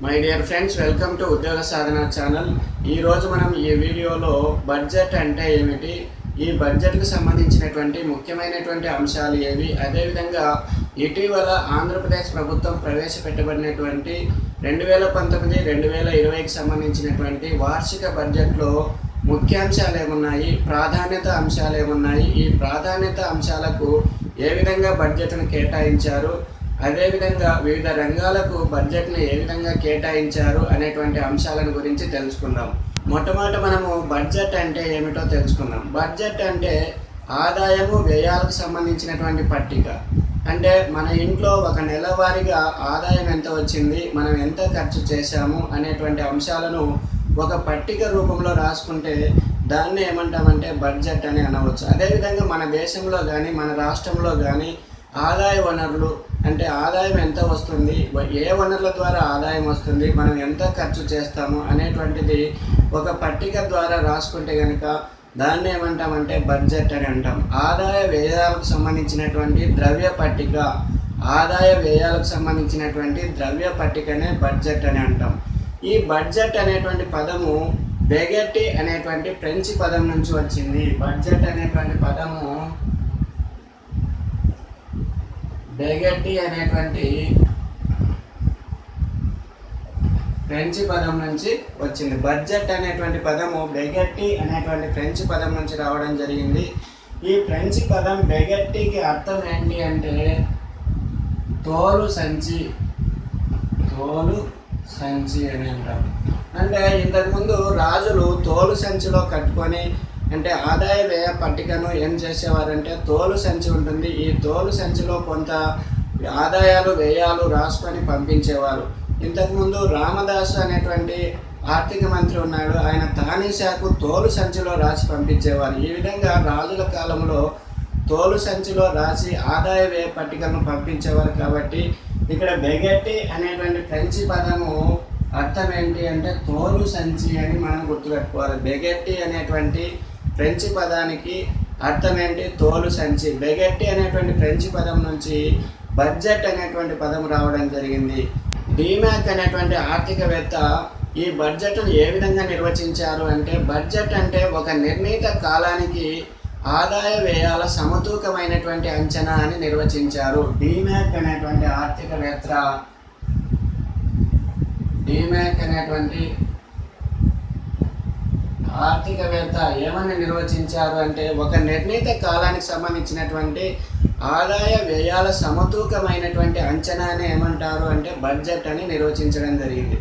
My dear friends, welcome to ఉద్యోగ సాధన channel. ఈరోజు మనం ఈ వీడియోలో బడ్జెట్ అంటే ఏమిటి, ఈ బడ్జెట్కు సంబంధించినటువంటి ముఖ్యమైనటువంటి అంశాలు ఏవి, అదేవిధంగా ఇటీవల ఆంధ్రప్రదేశ్ ప్రభుత్వం ప్రవేశపెట్టబడినటువంటి 2019-2020కి సంబంధించినటువంటి వార్షిక బడ్జెట్లో ముఖ్యాంశాలు ఏమున్నాయి, ప్రాధాన్యత అంశాలు ఏమున్నాయి, ఈ ప్రాధాన్యత అంశాలకు ఏ విధంగా బడ్జెట్ను కేటాయించారు, అదేవిధంగా వివిధ రంగాలకు బడ్జెట్ను ఏ విధంగా కేటాయించారు అనేటువంటి అంశాలను గురించి తెలుసుకుందాం. మొట్టమొదట మనము బడ్జెట్ అంటే ఏమిటో తెలుసుకుందాం. బడ్జెట్ అంటే ఆదాయము వ్యయాలకు సంబంధించినటువంటి పట్టిక. అంటే మన ఇంట్లో ఒక నెలవారీగా ఆదాయం ఎంత వచ్చింది, మనం ఎంత ఖర్చు చేశాము అనేటువంటి అంశాలను ఒక పట్టిక రూపంలో రాసుకుంటే దాన్ని ఏమంటామంటే బడ్జెట్ అని అనవచ్చు. అదేవిధంగా మన దేశంలో కానీ మన రాష్ట్రంలో కానీ ఆదాయ వనరులు అంటే ఆదాయం ఎంత వస్తుంది, ఏ వనరుల ద్వారా ఆదాయం వస్తుంది, మనం ఎంత ఖర్చు చేస్తాము అనేటువంటిది ఒక పట్టిక ద్వారా రాసుకుంటే కనుక దాన్ని ఏమంటామంటే బడ్జెట్ అని అంటాం. ఆదాయ వ్యయాలకు సంబంధించినటువంటి ద్రవ్య పట్టిక, ఆదాయ వ్యయాలకు సంబంధించినటువంటి ద్రవ్య పట్టికనే బడ్జెట్ అని అంటాం. ఈ బడ్జెట్ అనేటువంటి పదము బెగెట్టి అనేటువంటి ఫ్రెంచ్ పదం నుంచి వచ్చింది. బడ్జెట్ అనేటువంటి పదము బెగెట్టి అనేటువంటి ఫ్రెంచ్ పదం నుంచి వచ్చింది. బడ్జెట్ అనేటువంటి పదము బెగెట్టి అనేటువంటి ఫ్రెంచ్ పదం నుంచి రావడం జరిగింది. ఈ ఫ్రెంచ్ పదం బెగెట్టికి అర్థం ఏంటి అంటే తోలు సంచి, తోలు సంచి అని అంటారు. అంటే ఇంతకుముందు రాజులు తోలు సంచిలో కట్టుకొని అంటే ఆదాయ వ్యయ పట్టికను ఏం చేసేవారంటే తోలు సంచి ఉంటుంది, ఈ తోలు సంచిలో కొంత ఆదాయాలు వ్యయాలు రాసుకొని పంపించేవారు. ఇంతకుముందు రామదాసు అనేటువంటి ఆర్థిక మంత్రి ఉన్నాడు, ఆయన తానీషాకు తోలు సంచిలో రాసి పంపించేవారు. ఈ విధంగా రాజుల కాలంలో తోలు సంచిలో రాసి ఆదాయ వ్యయ పట్టికలను పంపించేవారు. కాబట్టి ఇక్కడ బెగెట్టి అనేటువంటి ఫ్రెంచ్ పదము అర్థం ఏంటి అంటే తోలు సంచి అని మనం గుర్తుపెట్టుకోవాలి. బెగెట్టి అనేటువంటి ఫ్రెంచ్ పదానికి అర్థం ఏంటి, తోలు సంచి. బెగెట్టి అనేటువంటి ఫ్రెంచ్ పదం నుంచి బడ్జెట్ అనేటువంటి పదం రావడం జరిగింది. డీమాక్ అనేటువంటి ఆర్థికవేత్త ఈ బడ్జెట్ను ఏ విధంగా నిర్వచించారు అంటే బడ్జెట్ అంటే ఒక నిర్ణీత కాలానికి ఆదాయ వ్యయాల సమతూకమైనటువంటి అంచనా అని నిర్వచించారు. డీమాక్ అనేటువంటి ఆర్థికవేత్త ఏమని నిర్వచించారు అంటే ఒక నిర్ణీత కాలానికి సంబంధించినటువంటి ఆదాయ వ్యయాల సమతూకమైనటువంటి అంచనాని ఏమంటారు అంటే బడ్జెట్ అని నిర్వచించడం జరిగింది.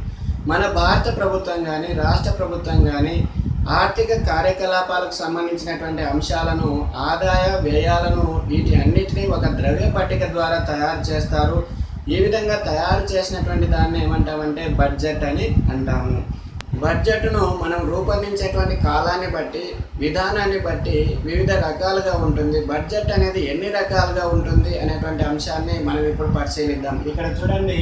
మన భారత ప్రభుత్వం కానీ రాష్ట్ర ప్రభుత్వం కానీ ఆర్థిక కార్యకలాపాలకు సంబంధించినటువంటి అంశాలను ఆదాయ వ్యయాలను వీటి అన్నిటినీ ఒక ద్రవ్య పట్టిక ద్వారా తయారు చేస్తారు. ఈ విధంగా తయారు చేసినటువంటి దాన్ని ఏమంటామంటే బడ్జెట్ అని అంటాము. బడ్జెట్ను మనం రూపొందించేటువంటి కాలాన్ని బట్టి విధానాన్ని బట్టి వివిధ రకాలుగా ఉంటుంది. బడ్జెట్ అనేది ఎన్ని రకాలుగా ఉంటుంది అనేటువంటి అంశాన్ని మనం ఇప్పుడు పరిశీలిద్దాం. ఇక్కడ చూడండి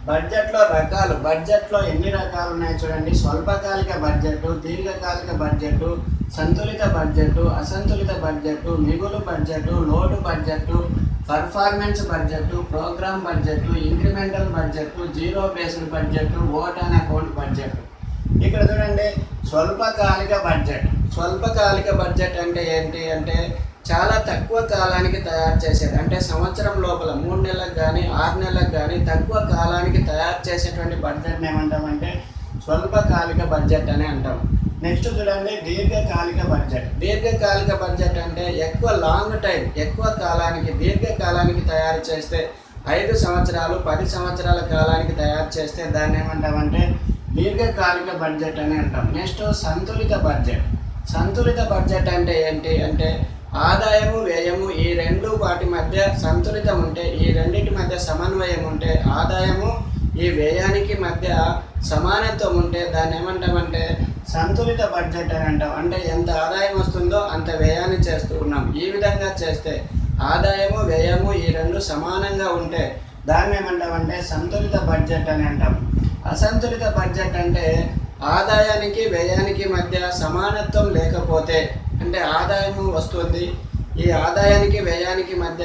బడ్జెట్లో రకాలు, బడ్జెట్లో ఎన్ని రకాలు ఉన్నాయి చూడండి. స్వల్పకాలిక బడ్జెట్, దీర్ఘకాలిక బడ్జెట్, సంతులిత బడ్జెట్, అసంతులిత బడ్జెట్, మిగులు బడ్జెట్, లోటు budget, performance budget, program budget, incremental budget, zero based budget, vote and account budget. ఇక్కడ చూడండి స్వల్పకాలిక బడ్జెట్. స్వల్పకాలిక బడ్జెట్ అంటే ఏంటి అంటే చాలా తక్కువ కాలానికి తయారు చేసేది. అంటే సంవత్సరం లోపల 3 నెలలకు కానీ 6 నెలలకు కానీ తక్కువ కాలానికి తయారు చేసేటువంటి బడ్జెట్ని ఏమంటామంటే స్వల్పకాలిక బడ్జెట్ అని అంటాం. నెక్స్ట్ చూడండి దీర్ఘకాలిక బడ్జెట్. దీర్ఘకాలిక బడ్జెట్ అంటే ఎక్కువ లాంగ్ టైం, ఎక్కువ కాలానికి దీర్ఘకాలానికి తయారు చేస్తే 5 సంవత్సరాలు 10 సంవత్సరాల కాలానికి తయారు చేస్తే దాన్ని ఏమంటామంటే దీర్ఘకాలిక బడ్జెట్ అని అంటాం. నెక్స్ట్ సంతులిత బడ్జెట్. సంతులిత బడ్జెట్ అంటే ఏంటి అంటే ఆదాయము వ్యయము ఈ రెండు వాటి మధ్య సంతులితం ఉంటే, ఈ రెండింటి మధ్య సమన్వయం ఉంటే, ఆదాయము ఈ వ్యయానికి మధ్య సమానత్వం ఉంటే దాన్ని ఏమంటామంటే సంతులిత బడ్జెట్ అని అంటాం. అంటే ఎంత ఆదాయం వస్తుందో అంత వ్యయాన్ని చేస్తూ ఉన్నాం. ఈ విధంగా చేస్తే ఆదాయము వ్యయము ఈ రెండు సమానంగా ఉంటే దాన్ని ఏమంటామంటే సంతులిత బడ్జెట్ అని అంటాం. అసంతులిత బడ్జెట్ అంటే ఆదాయానికి వ్యయానికి మధ్య సమానత్వం లేకపోతే, అంటే ఆదాయము వస్తుంది, ఈ ఆదాయానికి వ్యయానికి మధ్య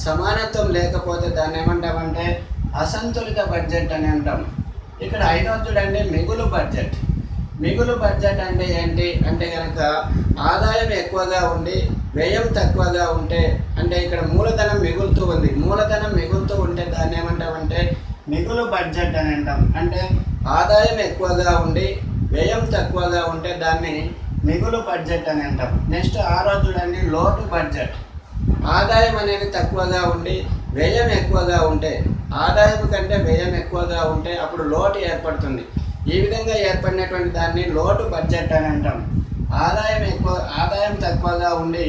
సమానత్వం లేకపోతే దాన్ని ఏమంటామంటే అసంతులిత బడ్జెట్ అని అంటాం. ఇక్కడ ఐదవది చూడండి మిగులు బడ్జెట్. మిగులు బడ్జెట్ అంటే ఏంటి అంటే కనుక ఆదాయం ఎక్కువగా ఉండి వ్యయం తక్కువగా ఉంటే, అంటే ఇక్కడ మూలధనం మిగులుతూ ఉంది, మూలధనం మిగులుతూ ఉంటే దాన్ని ఏమంటామంటే మిగులు బడ్జెట్ అని అంటాం. అంటే ఆదాయం ఎక్కువగా ఉండి వ్యయం తక్కువగా ఉంటే దాన్ని మిగులు బడ్జెట్ అని అంటాం. నెక్స్ట్ ఆరోది చూడండి లోటు బడ్జెట్. ఆదాయం అనేది తక్కువగా ఉండి వ్యయం ఎక్కువగా ఉంటే, ఆదాయం కంటే వ్యయం ఎక్కువగా ఉంటే అప్పుడు లోటు ఏర్పడుతుంది. ఈ విధంగా ఏర్పడినటువంటి దాన్ని లోటు బడ్జెట్ అని అంటాం. ఆదాయం తక్కువగా ఉండి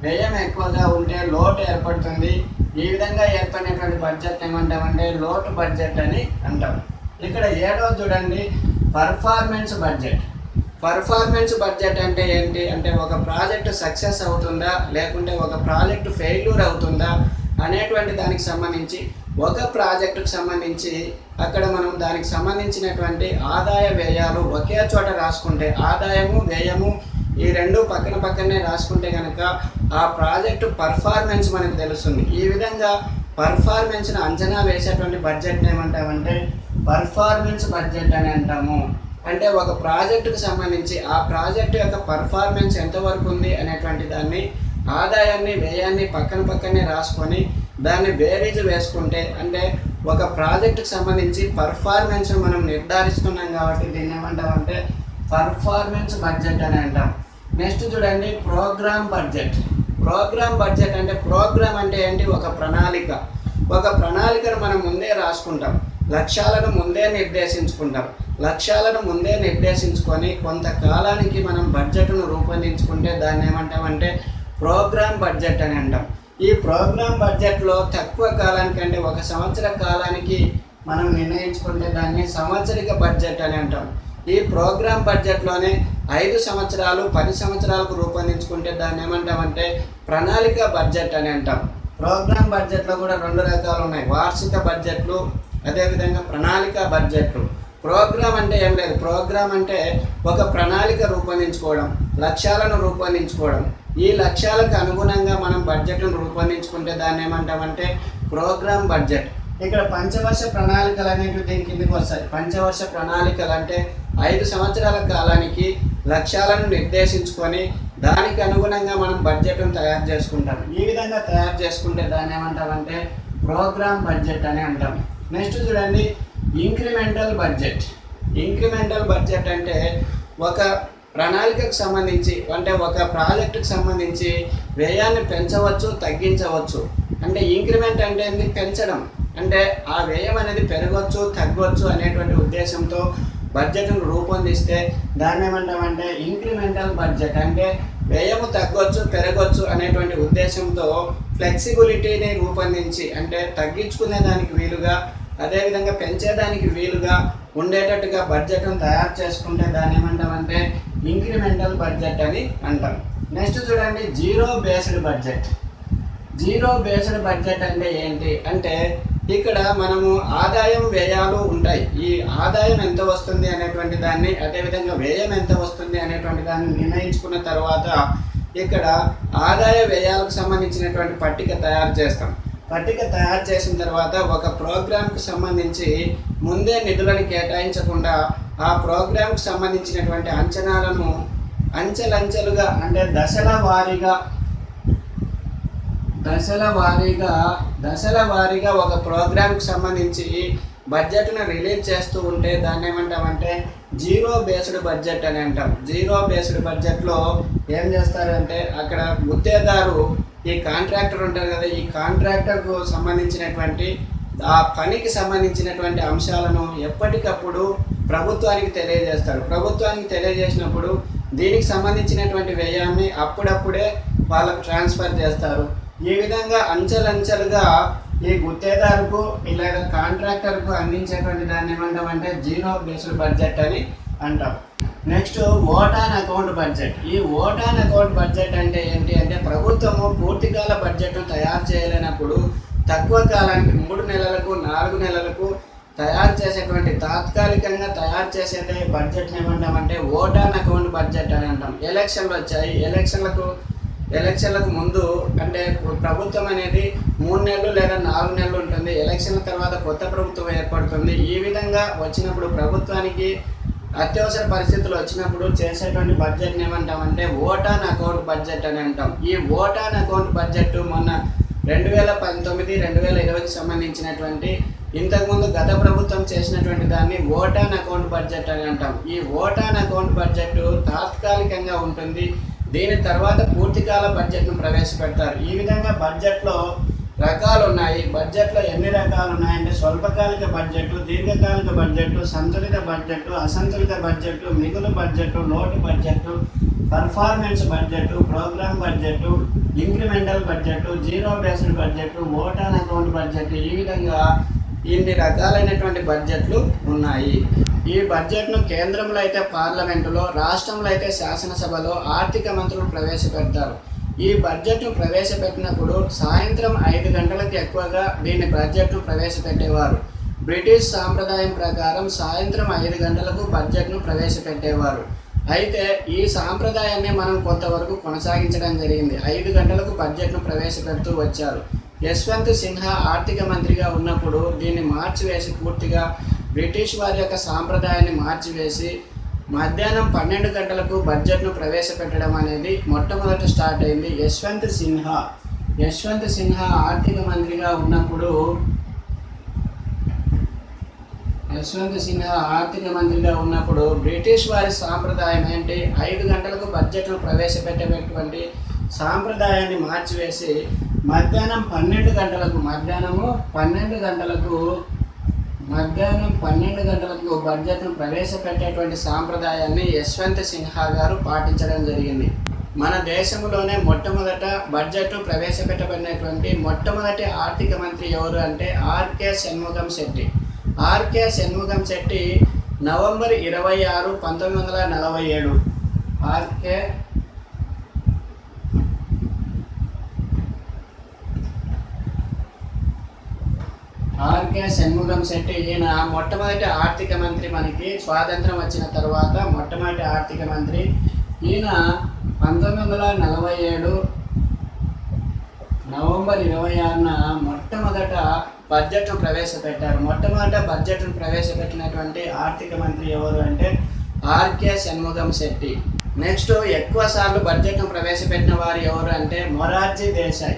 వ్యయం ఎక్కువగా ఉంటే లోటు ఏర్పడుతుంది. ఈ విధంగా ఏర్పడినటువంటి బడ్జెట్ ఏమంటామంటే లోటు బడ్జెట్ అని అంటాం. ఇక్కడ ఏడవది చూడండి పర్ఫార్మెన్స్ బడ్జెట్. పర్ఫార్మెన్స్ బడ్జెట్ అంటే ఏంటి అంటే ఒక ప్రాజెక్ట్ సక్సెస్ అవుతుందా లేకుంటే ఒక ప్రాజెక్ట్ ఫెయిల్యూర్ అవుతుందా అనేటువంటి దానికి సంబంధించి, ఒక ప్రాజెక్టుకు సంబంధించి అక్కడ మనం దానికి సంబంధించినటువంటి ఆదాయ వ్యయాలు ఒకే చోట రాసుకుంటే, ఆదాయము వ్యయము ఈ రెండు పక్కన పక్కనే రాసుకుంటే కనుక ఆ ప్రాజెక్టు పర్ఫార్మెన్స్ మనకు తెలుస్తుంది. ఈ విధంగా పర్ఫార్మెన్స్ను అంచనా వేసేటువంటి బడ్జెట్ని ఏమంటామంటే పర్ఫార్మెన్స్ బడ్జెట్ అని అంటాము. అంటే ఒక ప్రాజెక్టుకు సంబంధించి ఆ ప్రాజెక్టు యొక్క పర్ఫార్మెన్స్ ఎంతవరకు ఉంది అనేటువంటి దాన్ని, ఆదాయాన్ని వ్యయాన్ని పక్కనే రాసుకొని దాన్ని బేరీజు వేసుకుంటే, అంటే ఒక ప్రాజెక్టుకు సంబంధించి పర్ఫార్మెన్స్ మనం నిర్ధారిస్తున్నాం కాబట్టి దీన్ని ఏమంటామంటే పర్ఫార్మెన్స్ బడ్జెట్ అని అంటాం. నెక్స్ట్ చూడండి ప్రోగ్రామ్ బడ్జెట్. ప్రోగ్రామ్ బడ్జెట్ అంటే ప్రోగ్రామ్ అంటే ఏంటి ఒక ప్రణాళిక. ఒక ప్రణాళికను మనం ముందే రాసుకుంటాం, లక్ష్యాలను ముందే నిర్దేశించుకుంటాం. లక్ష్యాలను ముందే నిర్దేశించుకొని కొంతకాలానికి మనం బడ్జెట్ను రూపొందించుకుంటే దాన్ని ఏమంటామంటే ప్రోగ్రామ్ బడ్జెట్ అని అంటాం. ఈ ప్రోగ్రామ్ బడ్జెట్లో తక్కువ కాలానికంటే 1 సంవత్సర కాలానికి మనం నిర్ణయించుకుంటే దాన్ని సంవత్సరిక బడ్జెట్ అని అంటాం. ఈ ప్రోగ్రామ్ బడ్జెట్లోనే 5 సంవత్సరాలు 10 సంవత్సరాలకు రూపొందించుకుంటే దాన్ని ఏమంటామంటే ప్రణాళిక బడ్జెట్ అని అంటాం. ప్రోగ్రామ్ బడ్జెట్లో కూడా 2 రకాలు ఉన్నాయి, వార్షిక బడ్జెట్లు అదేవిధంగా ప్రణాళిక బడ్జెట్లు. ప్రోగ్రామ్ అంటే ఏం లేదు, ప్రోగ్రామ్ అంటే ఒక ప్రణాళిక రూపొందించుకోవడం, లక్ష్యాలను రూపొందించుకోవడం. ఈ లక్ష్యాలకు అనుగుణంగా మనం బడ్జెట్ను రూపొందించుకుంటే దాన్ని ఏమంటామంటే ప్రోగ్రామ్ బడ్జెట్. ఇక్కడ పంచవర్ష ప్రణాళికలు అనేవి దీని కిందకి వస్తాయి. పంచవర్ష ప్రణాళికలు అంటే 5 సంవత్సరాల కాలానికి లక్ష్యాలను నిర్దేశించుకొని దానికి అనుగుణంగా మనం బడ్జెట్ను తయారు చేసుకుంటాం. ఈ విధంగా తయారు చేసుకుంటే దాన్ని ఏమంటామంటే ప్రోగ్రామ్ బడ్జెట్ అని అంటాం. నెక్స్ట్ చూడండి ఇంక్రిమెంటల్ బడ్జెట్. ఇంక్రిమెంటల్ బడ్జెట్ అంటే ఒక ప్రణాళికకు సంబంధించి, అంటే ఒక ప్రాజెక్టుకు సంబంధించి వ్యయాన్ని పెంచవచ్చు తగ్గించవచ్చు. అంటే ఇంక్రిమెంట్ అంటే పెంచడం, అంటే ఆ వ్యయం అనేది పెరగవచ్చు తగ్గవచ్చు అనేటువంటి ఉద్దేశంతో బడ్జెట్ను రూపొందిస్తే దాన్ని ఏమంటామంటే ఇంక్రిమెంటల్ బడ్జెట్. అంటే వ్యయము తగ్గొచ్చు పెరగవచ్చు అనేటువంటి ఉద్దేశంతో ఫ్లెక్సిబిలిటీని రూపొందించి, అంటే తగ్గించుకునే దానికి వీలుగా అదేవిధంగా పెంచేదానికి వీలుగా ఉండేటట్టుగా బడ్జెట్ను తయారు చేసుకుంటే దాన్ని ఏమంటామంటే ఇంక్రిమెంటల్ బడ్జెట్ అని అంటాం. నెక్స్ట్ చూడండి zero based budget. Zero based budget అంటే ఏంటి అంటే ఇక్కడ మనము ఆదాయం వ్యయాలు ఉంటాయి. ఈ ఆదాయం ఎంత వస్తుంది అనేటువంటి దాన్ని, అదేవిధంగా వ్యయం ఎంత వస్తుంది అనేటువంటి దాన్ని నిర్ణయించుకున్న తర్వాత ఇక్కడ ఆదాయ వ్యయాలకు సంబంధించినటువంటి పట్టిక తయారు చేస్తాం. పట్టిక తయారు చేసిన తర్వాత ఒక ప్రోగ్రామ్కి సంబంధించి ముందే నిధులను కేటాయించకుండా ఆ ప్రోగ్రామ్కి సంబంధించినటువంటి అంచనాలను అంచెలంచెలుగా, అంటే దశల వారీగా ఒక ప్రోగ్రామ్కి సంబంధించి బడ్జెట్ను రిలీజ్ చేస్తూ ఉంటే దాన్ని ఏమంటామంటే జీరో బేస్డ్ బడ్జెట్ అని అంటాం. జీరో బేస్డ్ బడ్జెట్లో ఏం చేస్తారంటే అక్కడ గుత్తేదారు ఈ కాంట్రాక్టర్ ఉంటారు కదా, ఈ కాంట్రాక్టర్కు సంబంధించినటువంటి ఆ పనికి సంబంధించినటువంటి అంశాలను ఎప్పటికప్పుడు ప్రభుత్వానికి తెలియజేస్తారు. ప్రభుత్వానికి తెలియజేసినప్పుడు దీనికి సంబంధించినటువంటి వ్యయాన్ని అప్పుడప్పుడే వాళ్ళకు ట్రాన్స్ఫర్ చేస్తారు. ఈ విధంగా అంచెలంచెలుగా ఈ గుత్తేదారుకు ఇలాగ కాంట్రాక్టర్కు అందించేటువంటి దాన్ని ఏమంటామంటే జీరో బేస్డ్ బడ్జెట్ అని అంటాం. Next vote on account budget. ఈ ఓటాన్ అకౌంట్ బడ్జెట్ అంటే ఏంటి అంటే ప్రభుత్వము పూర్తికాల బడ్జెట్ను తయారు చేయలేనప్పుడు తక్కువ కాలానికి 3 నెలలకు 4 నెలలకు తయారు చేసేటువంటి తాత్కాలికంగా తయారు చేసే బడ్జెట్ని ఏమంటామంటే ఓటాన్ అకౌంట్ బడ్జెట్ అని అంటాం. ఎలక్షన్లు వచ్చాయి, ఎలక్షన్లకు ఎలక్షన్లకు ముందు అంటే ప్రభుత్వం అనేది 3 నెలలు లేదా 4 నెలలు ఉంటుంది. ఎలక్షన్ల తర్వాత కొత్త ప్రభుత్వం ఏర్పడుతుంది. ఈ విధంగా వచ్చినప్పుడు ప్రభుత్వానికి అత్యవసర పరిస్థితులు వచ్చినప్పుడు చేసేటువంటి బడ్జెట్ని ఏమంటామంటే ఓట్ ఆన్ అకౌంట్ బడ్జెట్ అని అంటాం. ఈ ఓట్ ఆన్ అకౌంట్ బడ్జెట్ మొన్న 2019, 2020కి సంబంధించినటువంటి ఇంతకుముందు గత ప్రభుత్వం చేసినటువంటి దాన్ని ఓట్ ఆన్ అకౌంట్ బడ్జెట్ అని అంటాం. ఈ ఓట్ ఆన్ అకౌంట్ బడ్జెట్ తాత్కాలికంగా ఉంటుంది. దీని తర్వాత పూర్తికాల బడ్జెట్ను ప్రవేశపెడతారు. ఈ విధంగా బడ్జెట్లో రకాలు ఉన్నాయి. బడ్జెట్లో ఎన్ని రకాలు ఉన్నాయంటే స్వల్పకాలిక బడ్జెట్, దీర్ఘకాలిక బడ్జెట్, సంతులిత బడ్జెట్, అసంతులిత బడ్జెట్, మిగులు బడ్జెట్, లోటు budget, performance budget, program budget, incremental budget, zero based budget, vote on account budget, ఈ విధంగా ఇన్ని రకాలైనటువంటి బడ్జెట్లు ఉన్నాయి. ఈ బడ్జెట్ను కేంద్రంలో అయితే పార్లమెంటులో, రాష్ట్రంలో అయితే శాసనసభలో ఆర్థిక మంత్రులు ప్రవేశపెడతారు. ఈ బడ్జెట్ను ప్రవేశపెట్టినప్పుడు సాయంత్రం 5 గంటలకు ఎక్కువగా దీని బడ్జెట్ను ప్రవేశపెట్టేవారు. బ్రిటిష్ సాంప్రదాయం ప్రకారం సాయంత్రం 5 గంటలకు బడ్జెట్ను ప్రవేశపెట్టేవారు. అయితే ఈ సాంప్రదాయాన్ని మనం కొంతవరకు కొనసాగించడం జరిగింది. 5 గంటలకు బడ్జెట్ను ప్రవేశపెడుతూ వచ్చారు. యశ్వంత్ సిన్హా ఆర్థిక మంత్రిగా ఉన్నప్పుడు దీన్ని మార్చివేసి పూర్తిగా బ్రిటిష్ వారి యొక్క సాంప్రదాయాన్ని మార్చివేసి మధ్యాహ్నం 12 గంటలకు బడ్జెట్ను ప్రవేశపెట్టడం అనేది మొట్టమొదట స్టార్ట్ అయింది. యశ్వంత్ సిన్హా ఆర్థిక మంత్రిగా ఉన్నప్పుడు బ్రిటిష్ వారి సాంప్రదాయం ఏంటి, 5 గంటలకు బడ్జెట్ను ప్రవేశపెట్టేటువంటి సాంప్రదాయాన్ని మార్చివేసి మధ్యాహ్నం 12 గంటలకు బడ్జెట్ను ప్రవేశపెట్టేటువంటి సాంప్రదాయాన్ని యశ్వంత్ సిన్హా గారు పాటించడం జరిగింది. మన దేశంలోనే మొట్టమొదట బడ్జెట్ను ప్రవేశపెట్టబడినటువంటి మొట్టమొదటి ఆర్థిక మంత్రి ఎవరు అంటే R K Shanmugam Chetty November 26, 1947 R K Shanmugam Chetty ఈయన మొట్టమొదటి ఆర్థిక మంత్రి. మనకి స్వాతంత్రం వచ్చిన తర్వాత మొట్టమొదటి ఆర్థిక మంత్రి ఈయన 1947 నవంబర్ 26న మొట్టమొదట బడ్జెట్ను ప్రవేశపెట్టారు. మొట్టమొదట బడ్జెట్ను ప్రవేశపెట్టినటువంటి ఆర్థిక మంత్రి ఎవరు అంటే ఆర్కే షణ్ముగం శెట్టి. నెక్స్ట్ ఎక్కువ సార్లు బడ్జెట్ను ప్రవేశపెట్టిన వారు ఎవరు అంటే మొరార్జీ దేశాయ్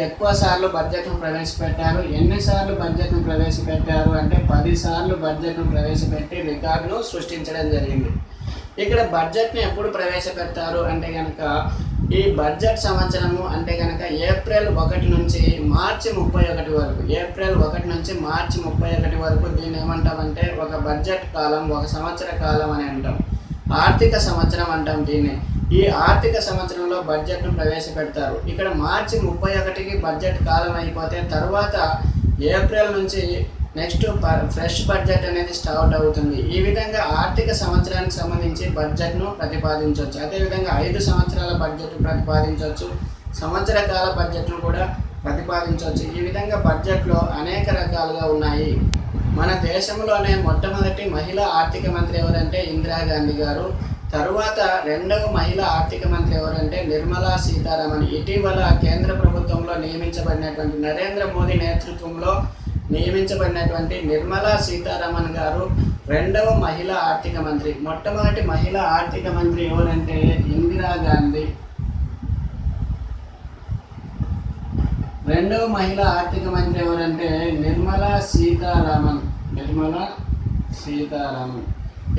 ఎక్కువ సార్లు బడ్జెట్ను ప్రవేశపెట్టారు. ఎన్నిసార్లు బడ్జెట్ను ప్రవేశపెట్టారు అంటే 10 సార్లు బడ్జెట్ను ప్రవేశపెట్టి రికార్డును సృష్టించడం జరిగింది. ఇక్కడ బడ్జెట్ను ఎప్పుడు ప్రవేశపెడతారు అంటే కనుక ఈ బడ్జెట్ సంవత్సరము అంటే కనుక ఏప్రిల్ 1 నుంచి మార్చి 31 వరకు, ఏప్రిల్ 1 నుంచి మార్చి 31 వరకు దీన్ని ఏమంటామంటే ఒక బడ్జెట్ కాలం, ఒక సంవత్సర కాలం అని అంటాం. ఆర్థిక సంవత్సరం అంటాం దీన్ని. ఈ ఆర్థిక సంవత్సరంలో బడ్జెట్ను ప్రవేశపెడతారు. ఇక్కడ మార్చి 31కి బడ్జెట్ కాలం అయిపోతే తర్వాత ఏప్రిల్ నుంచి నెక్స్ట్ ఫ్రెష్ బడ్జెట్ అనేది స్టార్ట్ అవుతుంది. ఈ విధంగా ఆర్థిక సంవత్సరానికి సంబంధించి బడ్జెట్ను ప్రతిపాదించవచ్చు. అదేవిధంగా 5 సంవత్సరాల బడ్జెట్ను ప్రతిపాదించవచ్చు, సంవత్సర కాల బడ్జెట్ను కూడా ప్రతిపాదించవచ్చు. ఈ విధంగా బడ్జెట్లో అనేక రకాలుగా ఉన్నాయి. మన దేశంలోనే మొట్టమొదటి మహిళా ఆర్థిక మంత్రి ఎవరంటే ఇందిరాగాంధీ గారు. తరువాత రెండవ మహిళా ఆర్థిక మంత్రి ఎవరంటే నిర్మలా సీతారామన్. ఇటీవల కేంద్ర ప్రభుత్వంలో నియమించబడినటువంటి నరేంద్ర మోదీ నేతృత్వంలో నియమించబడినటువంటి నిర్మలా సీతారామన్ గారు రెండవ మహిళా ఆర్థిక మంత్రి. మొట్టమొదటి మహిళా ఆర్థిక మంత్రి ఎవరంటే ఇందిరాగాంధీ. రెండవ మహిళా ఆర్థిక మంత్రి ఎవరంటే నిర్మలా సీతారామన్.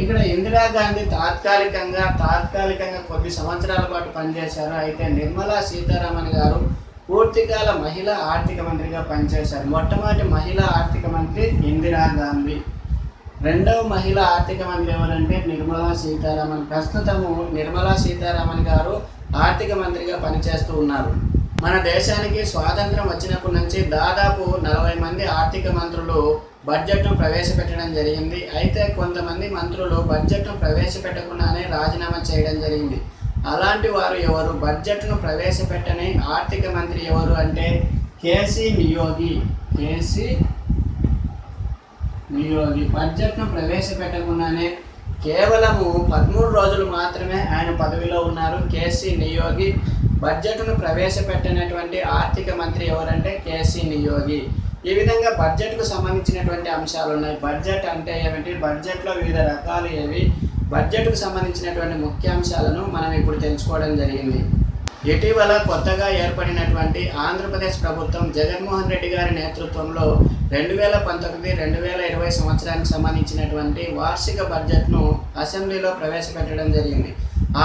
ఇక్కడ ఇందిరాగాంధీ తాత్కాలికంగా కొద్ది సంవత్సరాల పాటు పనిచేశారు. అయితే నిర్మలా సీతారామన్ గారు పూర్తికాల మహిళా ఆర్థిక మంత్రిగా పనిచేశారు. మొట్టమొదటి మహిళా ఆర్థిక మంత్రి ఇందిరాగాంధీ. రెండవ మహిళా ఆర్థిక మంత్రి ఎవరంటే నిర్మలా సీతారామన్. ప్రస్తుతము నిర్మలా సీతారామన్ గారు ఆర్థిక మంత్రిగా పనిచేస్తూ ఉన్నారు. మన దేశానికి స్వాతంత్రం వచ్చినప్పటి నుంచి దాదాపు 40 మంది ఆర్థిక మంత్రులు బడ్జెట్ను ప్రవేశపెట్టడం జరిగింది. అయితే కొంతమంది మంత్రులు బడ్జెట్ను ప్రవేశపెట్టకుండానే రాజీనామా చేయడం జరిగింది. అలాంటి వారు ఎవరు? బడ్జెట్ను ప్రవేశపెట్టని ఆర్థిక మంత్రి ఎవరు అంటే కేసీ నియోగి బడ్జెట్ను ప్రవేశపెట్టకుండానే కేవలము 13 రోజులు మాత్రమే ఆయన పదవిలో ఉన్నారు. కేసీ నియోగి బడ్జెట్ను ప్రవేశపెట్టినటువంటి ఆర్థిక మంత్రి ఎవరంటే కేసీ నియోగి. ఈ విధంగా బడ్జెట్కు సంబంధించినటువంటి అంశాలు ఉన్నాయి. బడ్జెట్ అంటే ఏమిటి, బడ్జెట్లో వివిధ రకాలు ఏవి, బడ్జెట్కు సంబంధించినటువంటి ముఖ్యాంశాలను మనం ఇప్పుడు తెలుసుకోవడం జరిగింది. ఇటీవల కొత్తగా ఏర్పడినటువంటి ఆంధ్రప్రదేశ్ ప్రభుత్వం జగన్మోహన్ రెడ్డి గారి నేతృత్వంలో 2019-2020 సంవత్సరానికి సంబంధించినటువంటి వార్షిక బడ్జెట్ను అసెంబ్లీలో ప్రవేశపెట్టడం జరిగింది.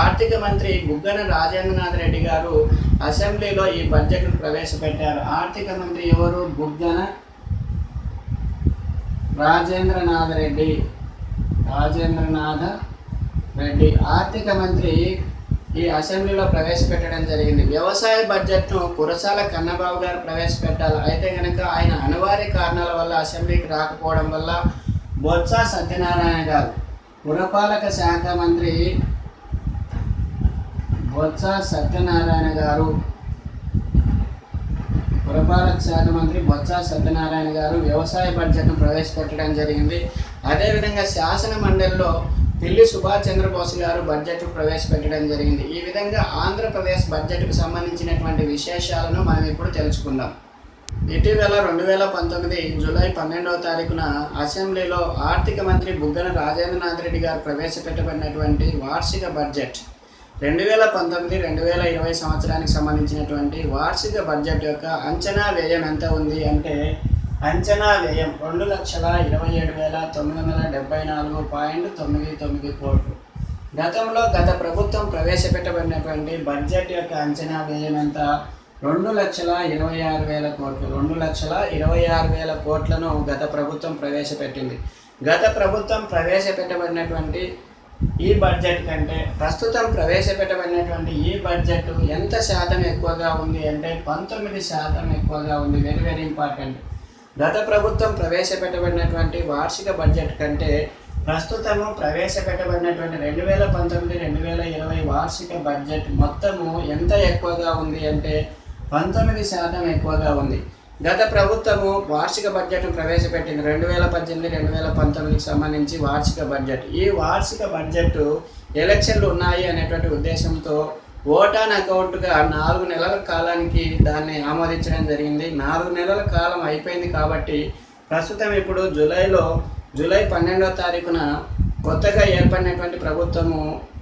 ఆర్థిక మంత్రి బుగ్గన రాజేంద్రనాథ్ రెడ్డి గారు అసెంబ్లీలో ఈ బడ్జెట్ను ప్రవేశపెట్టారు. ఆర్థిక మంత్రి ఎవరు? బుగ్గన రాజేంద్రనాథ్ రెడ్డి. ఆర్థిక మంత్రి ఈ అసెంబ్లీలో ప్రవేశపెట్టడం జరిగింది. వ్యవసాయ బడ్జెట్ను కురసాల కన్నబాబు గారు ప్రవేశపెట్టాలి. అయితే కనుక ఆయన అనివార్య కారణాల వల్ల అసెంబ్లీకి రాకపోవడం వల్ల బొత్స సత్యనారాయణ గారు, పురపాలక శాఖ మంత్రి బొత్స సత్యనారాయణ గారు వ్యవసాయ బడ్జెట్ను ప్రవేశపెట్టడం జరిగింది. అదేవిధంగా శాసన మండలిలో పిల్లి సుభాష్ చంద్రబోస్ గారు బడ్జెట్ ప్రవేశపెట్టడం జరిగింది. ఈ విధంగా ఆంధ్రప్రదేశ్ బడ్జెట్కు సంబంధించినటువంటి విశేషాలను మనం ఇప్పుడు తెలుసుకుందాం. ఇటీవల 2019 జూలై 12వ తారీఖున అసెంబ్లీలో ఆర్థిక మంత్రి బుగ్గన రాజేంద్రనాథ్ రెడ్డి గారు ప్రవేశపెట్టబడినటువంటి వార్షిక బడ్జెట్ 2019-2020 సంవత్సరానికి సంబంధించినటువంటి వార్షిక బడ్జెట్ యొక్క అంచనా వ్యయం ఎంత ఉంది అంటే, అంచనా వ్యయం 2,27,974.99 కోట్లు. గత ప్రభుత్వం ప్రవేశపెట్టబడినటువంటి బడ్జెట్ యొక్క అంచనా వ్యయం ఎంత? 2,26,000 కోట్లు. 2,26,000 కోట్లను గత ప్రభుత్వం ప్రవేశపెట్టింది. గత ప్రభుత్వం ప్రవేశపెట్టబడినటువంటి ఈ బడ్జెట్ కంటే ప్రస్తుతం ప్రవేశపెట్టబడినటువంటి ఈ బడ్జెట్ ఎంత శాతం ఎక్కువగా ఉంది అంటే 19% ఎక్కువగా ఉంది. Very very important. గత ప్రభుత్వం ప్రవేశపెట్టబడినటువంటి వార్షిక బడ్జెట్ కంటే ప్రస్తుతము ప్రవేశపెట్టబడినటువంటి 2019-2020 వార్షిక బడ్జెట్ మొత్తము ఎంత ఎక్కువగా ఉంది అంటే 19% ఎక్కువగా ఉంది. గత ప్రభుత్వము వార్షిక బడ్జెట్ను ప్రవేశపెట్టింది 2018-2019కి సంబంధించి వార్షిక బడ్జెట్. ఈ వార్షిక బడ్జెట్ ఎలక్షన్లు ఉన్నాయి అనేటువంటి ఉద్దేశంతో ఓట్ ఆన్ అకౌంట్గా 4 నెలల కాలానికి దాన్ని ఆమోదించడం జరిగింది. 4 నెలల కాలం అయిపోయింది కాబట్టి ప్రస్తుతం ఇప్పుడు జూలై 12వ తారీఖున కొత్తగా ఏర్పడినటువంటి ప్రభుత్వము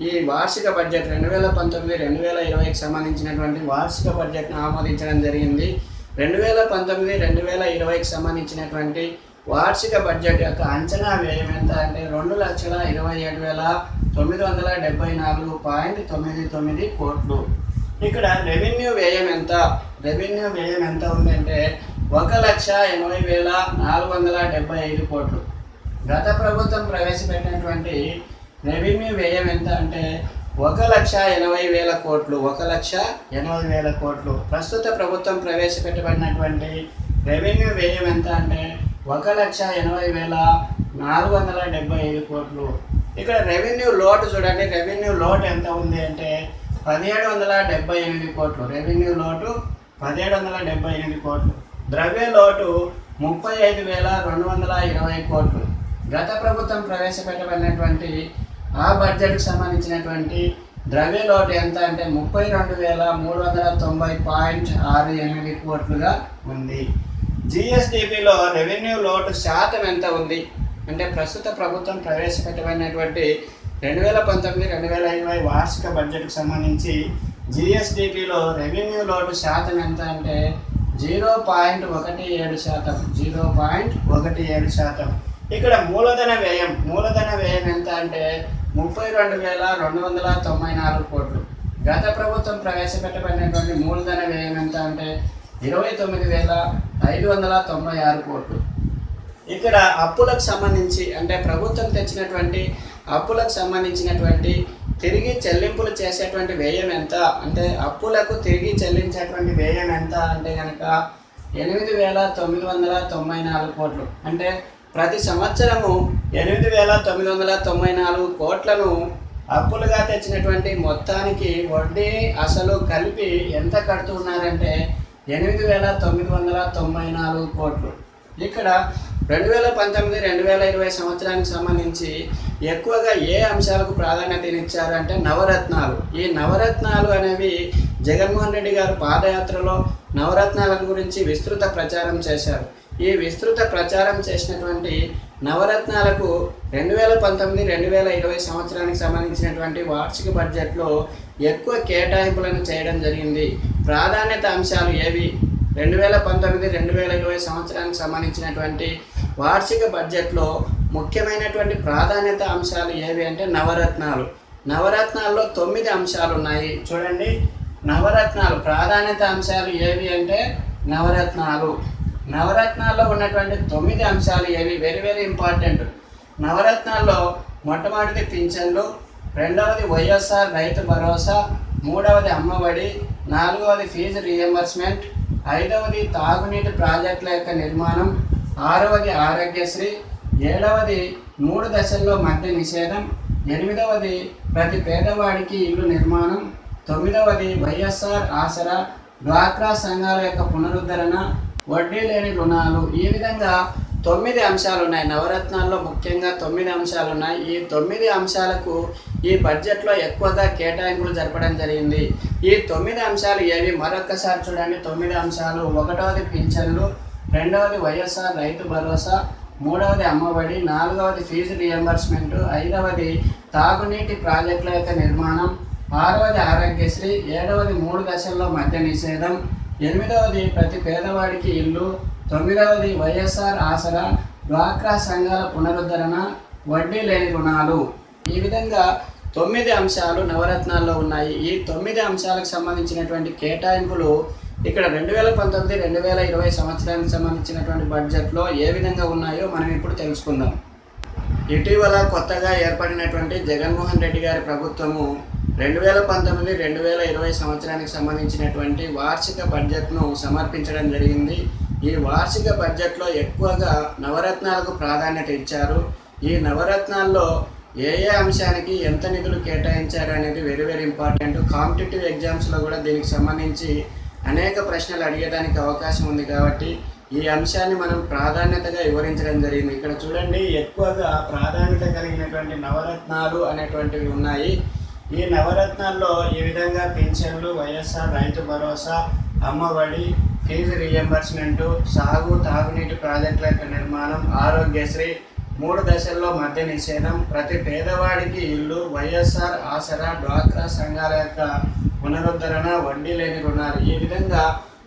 ఈ వార్షిక బడ్జెట్ 2019-2020కి సంబంధించినటువంటి వార్షిక బడ్జెట్ను ఆమోదించడం జరిగింది. 2019-2020కి సంబంధించినటువంటి వార్షిక బడ్జెట్ యొక్క అంచనా వ్యయం ఎంత అంటే 2,27,974.99 కోట్లు. ఇక్కడ రెవెన్యూ వ్యయం ఎంత ఉందంటే 1,80,475 కోట్లు. గత ప్రభుత్వం ప్రవేశపెట్టినటువంటి రెవెన్యూ వ్యయం ఎంత అంటే 1,80,000 కోట్లు. 1,80,000 కోట్లు. ప్రస్తుత ప్రభుత్వం ప్రవేశపెట్టబడినటువంటి రెవెన్యూ వ్యయం ఎంత అంటే 1,80,475 కోట్లు. ఇక్కడ రెవెన్యూ లోటు చూడండి. రెవెన్యూ లోటు ఎంత ఉంది అంటే 1,778 కోట్లు. రెవెన్యూ లోటు 1,778 కోట్లు. ద్రవ్య లోటు 35,220 కోట్లు. గత ప్రభుత్వం ప్రవేశపెట్టబడినటువంటి ఆ బడ్జెట్కి సంబంధించినటువంటి ద్రవ్య లోటు ఎంత అంటే 32,390.68 కోట్లుగా ఉంది. జిఎస్డిపిలో రెవెన్యూ లోటు శాతం ఎంత ఉంది అంటే ప్రస్తుత ప్రభుత్వం ప్రవేశపెట్టబడినటువంటి 2019-2020 వార్షిక బడ్జెట్కి సంబంధించి జిఎస్డిపిలో రెవెన్యూ లోటు శాతం ఎంత అంటే 0.17%. 0.17%. ఇక్కడ మూలధన వ్యయం ఎంత అంటే 32,294 కోట్లు. గత ప్రభుత్వం ప్రవేశపెట్టబడినటువంటి మూలధన వ్యయం ఎంత అంటే 29,596 కోట్లు. ఇక్కడ అప్పులకు సంబంధించి అంటే ప్రభుత్వం తెచ్చినటువంటి అప్పులకు సంబంధించినటువంటి తిరిగి చెల్లింపులు చేసేటువంటి వ్యయం ఎంత అంటే అప్పులకు తిరిగి చెల్లించేటువంటి వ్యయం ఎంత అంటే కనుక 8,994 కోట్లు. అంటే ప్రతి సంవత్సరము 8,994 కోట్లను అప్పులుగా తెచ్చినటువంటి మొత్తానికి వడ్డీ అసలు కలిపి ఎంత కడుతున్నారంటే 8,994 కోట్లు. ఇక్కడ 2019-2020 సంవత్సరానికి సంబంధించి ఎక్కువగా ఏ అంశాలకు ప్రాధాన్యతనిచ్చారు అంటే నవరత్నాలు. ఈ నవరత్నాలు అనేవి జగన్మోహన్ రెడ్డి గారు పాదయాత్రలో నవరత్నాల గురించి విస్తృత ప్రచారం చేశారు. ఈ విస్తృత ప్రచారం చేసినటువంటి నవరత్నాలకు 2019-2020 సంవత్సరానికి సంబంధించినటువంటి వార్షిక బడ్జెట్లో ఎక్కువ కేటాయింపులను చేయడం జరిగింది. ప్రాధాన్యత అంశాలు ఏవి? 2019-2020 సంవత్సరానికి సంబంధించినటువంటి వార్షిక బడ్జెట్లో ముఖ్యమైనటువంటి ప్రాధాన్యత అంశాలు ఏవి అంటే నవరత్నాలు. నవరత్నాల్లో 9 అంశాలు ఉన్నాయి. చూడండి, నవరత్నాలు ప్రాధాన్యత అంశాలు ఏవి అంటే నవరత్నాలు. నవరత్నాల్లో ఉన్నటువంటి 9 అంశాలు ఏవి? Very very important. నవరత్నాల్లో మొట్టమొదటిది పింఛన్లు, రెండవది వైఎస్ఆర్ రైతు భరోసా, మూడవది అమ్మఒడి, నాలుగవది ఫీజు రీఎంబర్స్మెంట్, ఐదవది తాగునీటి ప్రాజెక్టుల యొక్క నిర్మాణం, ఆరవది ఆరోగ్యశ్రీ, ఏడవది 3 దశల్లో మద్య నిషేధం, ఎనిమిదవది ప్రతి పేదవాడికి ఇల్లు నిర్మాణం, తొమ్మిదవది వైఎస్ఆర్ ఆసరా, డ్వాక్రా సంఘాల యొక్క పునరుద్ధరణ, వడ్డీ లేని రుణాలు. ఈ విధంగా 9 అంశాలు ఉన్నాయి. నవరత్నాల్లో ముఖ్యంగా 9 అంశాలు ఉన్నాయి. ఈ 9 అంశాలకు ఈ బడ్జెట్లో ఎక్కువగా కేటాయింపులు జరపడం జరిగింది. ఈ 9 అంశాలు ఏవి? మరొక్కసారి చూడండి. 9 అంశాలు: ఒకటవది పింఛన్లు, రెండవది వైఎస్ఆర్ రైతు భరోసా, మూడవది అమ్మఒడి, నాలుగవది ఫీజు రీఎంబర్స్మెంట్, ఐదవది తాగునీటి ప్రాజెక్టుల యొక్క నిర్మాణం, ఆరవది ఆరోగ్యశ్రీ, ఏడవది 3 దశల్లో మద్య నిషేధం, ఎనిమిదవది ప్రతి పేదవాడికి ఇల్లు, తొమ్మిదవది వైఎస్ఆర్ ఆసరా, డ్వాక్రా సంఘాల పునరుద్ధరణ, వడ్డీ లేని రుణాలు. ఈ విధంగా 9 అంశాలు నవరత్నాల్లో ఉన్నాయి. ఈ 9 అంశాలకు సంబంధించినటువంటి కేటాయింపులు ఇక్కడ 2019-2020 సంవత్సరానికి సంబంధించినటువంటి బడ్జెట్లో ఏ విధంగా ఉన్నాయో మనం ఇప్పుడు తెలుసుకుందాం. ఇటీవల కొత్తగా ఏర్పడినటువంటి జగన్మోహన్ రెడ్డి గారి ప్రభుత్వము 2019-2020 సంవత్సరానికి సంబంధించినటువంటి వార్షిక బడ్జెట్ను సమర్పించడం జరిగింది. ఈ వార్షిక బడ్జెట్లో ఎక్కువగా నవరత్నాలకు ప్రాధాన్యత ఇచ్చారు. ఈ నవరత్నాల్లో ఏ అంశానికి ఎంత నిధులు కేటాయించారు అనేది వెరీ వెరీ ఇంపార్టెంట్. కాంపిటేటివ్ ఎగ్జామ్స్లో కూడా దీనికి సంబంధించి అనేక ప్రశ్నలు అడిగేదానికి అవకాశం ఉంది కాబట్టి ఈ అంశాన్ని మనం ప్రాధాన్యతగా వివరించడం జరిగింది. ఇక్కడ చూడండి, ఎక్కువగా ప్రాధాన్యత కలిగినటువంటి నవరత్నాలు అనేటువంటివి ఉన్నాయి. ఈ నవరత్నాల్లో ఈ విధంగా పింఛన్లు, వైఎస్ఆర్ రైతు భరోసా, అమ్మఒడి, ఫీజు రీఎంబర్స్మెంటు, తాగునీటి ప్రాజెక్టుల యొక్క నిర్మాణం, ఆరోగ్యశ్రీ, 3 దశల్లో మద్య నిషేధం, ప్రతి పేదవాడికి ఇల్లు, వైఎస్ఆర్ ఆసరా, డ్వాక్రా సంఘాల యొక్క పునరుద్ధరణ, వడ్డీ లేని రుణాలు. ఈ విధంగా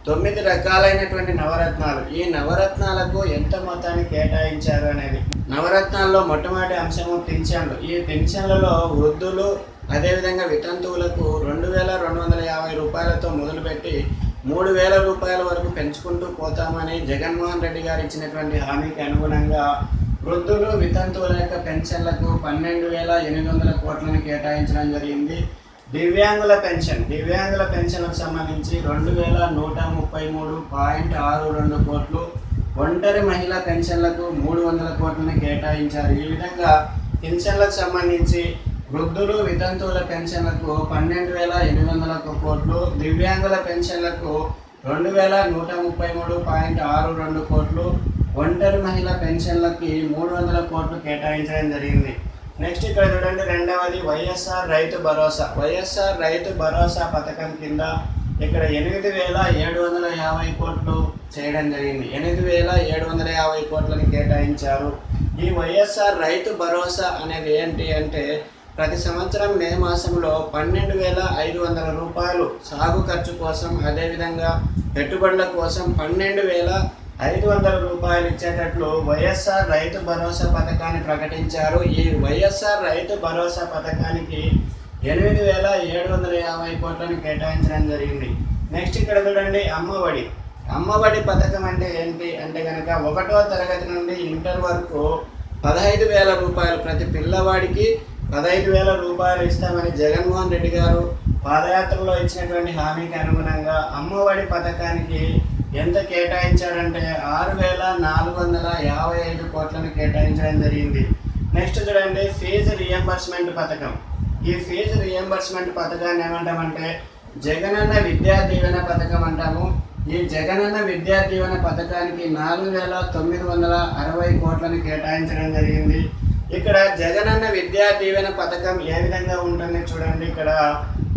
9 రకాలైనటువంటి నవరత్నాలు. ఈ నవరత్నాలకు ఎంత మొత్తాన్ని కేటాయించారు అనేది. నవరత్నాల్లో మొట్టమొదటి అంశము పింఛన్లు. ఈ పింఛన్లలో వృద్ధులు అదేవిధంగా వితంతువులకు 2,250 రూపాయలతో మొదలుపెట్టి 3,000 రూపాయల వరకు పెంచుకుంటూ పోతామని జగన్మోహన్ రెడ్డి గారు ఇచ్చినటువంటి హామీకి అనుగుణంగా వృద్ధులు వితంతువుల యొక్క పెన్షన్లకు 12,800 కోట్లను కేటాయించడం జరిగింది. దివ్యాంగుల పెన్షన్లకు సంబంధించి 2,133.62 కోట్లు, ఒంటరి మహిళా పెన్షన్లకు 300 కోట్లను కేటాయించారు. ఈ విధంగా పెన్షన్లకు సంబంధించి వృద్ధులు వితంతువుల పెన్షన్లకు 12,800 కోట్లు, దివ్యాంగుల పెన్షన్లకు 2,133.62 కోట్లు, ఒంటరి మహిళా పెన్షన్లకి 300 కోట్లు కేటాయించడం జరిగింది. నెక్స్ట్ ఇక్కడ చూడండి, రెండవది వైఎస్ఆర్ రైతు భరోసా. వైఎస్ఆర్ రైతు భరోసా పథకం కింద ఇక్కడ 8,750 కోట్లు చేయడం జరిగింది. 8,750 కోట్లని కేటాయించారు. ఈ వైఎస్ఆర్ రైతు భరోసా అనేది ఏంటి అంటే ప్రతి సంవత్సరం మే మాసంలో 12,500 రూపాయలు సాగు ఖర్చు కోసం, అదేవిధంగా పెట్టుబడుల కోసం 12,500 రూపాయలు ఇచ్చేటట్లు వైఎస్ఆర్ రైతు భరోసా పథకాన్ని ప్రకటించారు. ఈ వైఎస్ఆర్ రైతు భరోసా పథకానికి 8,750 కోట్లను కేటాయించడం జరిగింది. నెక్స్ట్ ఇక్కడ చూడండి, అమ్మఒడి పథకం అంటే ఏంటి అంటే కనుక 1వ తరగతి నుండి ఇంటర్ వరకు 15,000 రూపాయలు ప్రతి పిల్లవాడికి 15,000 రూపాయలు ఇస్తామని జగన్మోహన్ రెడ్డి గారు పాదయాత్రలో ఇచ్చినటువంటి హామీకి అనుగుణంగా అమ్మఒడి పథకానికి ఎంత కేటాయించారంటే 6,455 కోట్లను కేటాయించడం జరిగింది. నెక్స్ట్ చూడండి, ఫీజు రీఎంబర్స్మెంట్ పథకం. ఈ ఫీజు రీఎంబర్స్మెంట్ పథకాన్ని ఏమంటామంటే జగనన్న విద్యా దీవెన పథకం అంటాము. ఈ జగనన్న విద్యా దీవెన పథకానికి 4,960 కోట్లను కేటాయించడం జరిగింది. ఇక్కడ జగనన్న విద్యా దీవెన పథకం ఏ విధంగా ఉంటుంది చూడండి. ఇక్కడ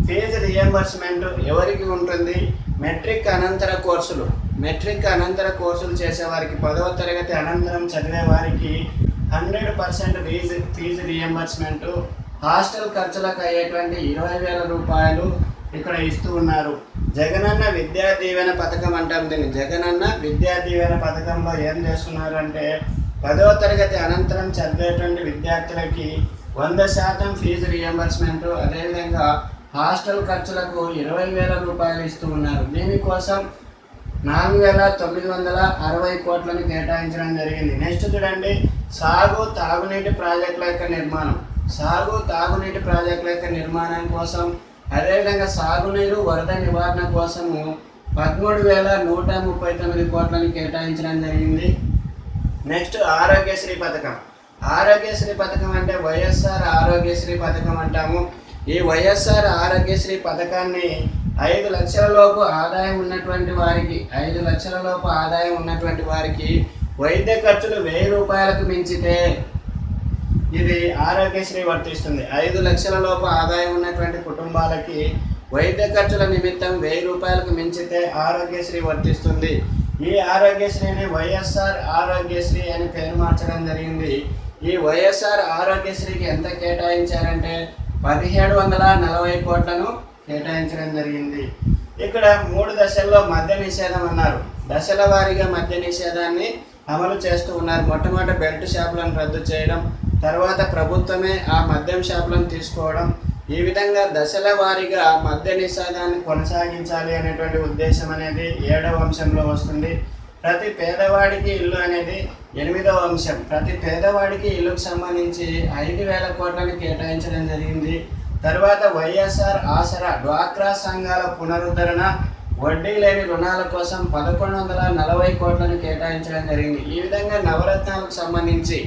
ఫీజు రియంబర్స్మెంట్ ఎవరికి ఉంటుంది? మెట్రిక్ అనంతర కోర్సులు చేసేవారికి 10వ తరగతి అనంతరం చదివే వారికి 100% ఫీజు రియంబర్స్మెంట్, హాస్టల్ ఖర్చులకు అయ్యేటువంటి 20,000 రూపాయలు ఇక్కడ ఇస్తూ ఉన్నారు. జగనన్న విద్యా దీవెన పథకం అంటాం దీన్ని. జగనన్న విద్యా దీవెన పథకంలో ఏం చేస్తున్నారు అంటే 10వ తరగతి అనంతరం చదివేటువంటి విద్యార్థులకి 100% ఫీజు రియంబర్స్మెంట్, అదేవిధంగా హాస్టల్ ఖర్చులకు 20,000 రూపాయలు ఇస్తూ ఉన్నారు. దీనికోసం 4,960 కోట్లను కేటాయించడం జరిగింది. నెక్స్ట్ చూడండి, సాగు తాగునీటి ప్రాజెక్టుల యొక్క నిర్మాణం కోసం, అదేవిధంగా సాగునీరు వరద నివారణ కోసము 13,139 కోట్లను కేటాయించడం జరిగింది. నెక్స్ట్ ఆరోగ్యశ్రీ పథకం అంటే వైఎస్ఆర్ ఆరోగ్యశ్రీ పథకం అంటాము. ఈ వైఎస్ఆర్ ఆరోగ్యశ్రీ పథకాన్ని 5 లక్షల లోపు ఆదాయం ఉన్నటువంటి వారికి వైద్య ఖర్చులు 1,000 రూపాయలకు మించితే ఇది ఆరోగ్యశ్రీ వర్తిస్తుంది. 5 లక్షల లోపు ఆదాయం ఉన్నటువంటి కుటుంబాలకి వైద్య ఖర్చుల నిమిత్తం 1,000 రూపాయలకు మించితే ఆరోగ్యశ్రీ వర్తిస్తుంది. ఈ ఆరోగ్యశ్రీని వైఎస్ఆర్ ఆరోగ్యశ్రీ అని పేరు మార్చడం జరిగింది. ఈ వైఎస్ఆర్ ఆరోగ్యశ్రీకి ఎంత కేటాయించారంటే 1,740 కోట్లను కేటాయించడం జరిగింది. ఇక్కడ 3 దశల్లో మద్య నిషేధం అన్నారు. దశల వారీగా మద్య నిషేధాన్ని అమలు చేస్తూ ఉన్నారు. మొట్టమొదటి బెల్ట్ షాపులను రద్దు చేయడం, తర్వాత ప్రభుత్వమే ఆ మద్యం షాపులను తీసుకోవడం, ఈ విధంగా దశల వారీగా మద్య నిషేధాన్ని కొనసాగించాలి అనేటువంటి ఉద్దేశం అనేది 7వ అంశంలో వస్తుంది. ప్రతి పేదవాడికి ఇల్లు అనేది 8వ అంశం. ప్రతి పేదవాడికి ఇల్లుకు సంబంధించి 5,000 కోట్లను కేటాయించడం జరిగింది. తర్వాత వైఎస్ఆర్ ఆసరా డ్వాక్రా సంఘాల పునరుద్ధరణ, వడ్డీ లేని రుణాల కోసం 1,140 కోట్లను కేటాయించడం జరిగింది. ఈ విధంగా నవరత్నాలకు సంబంధించి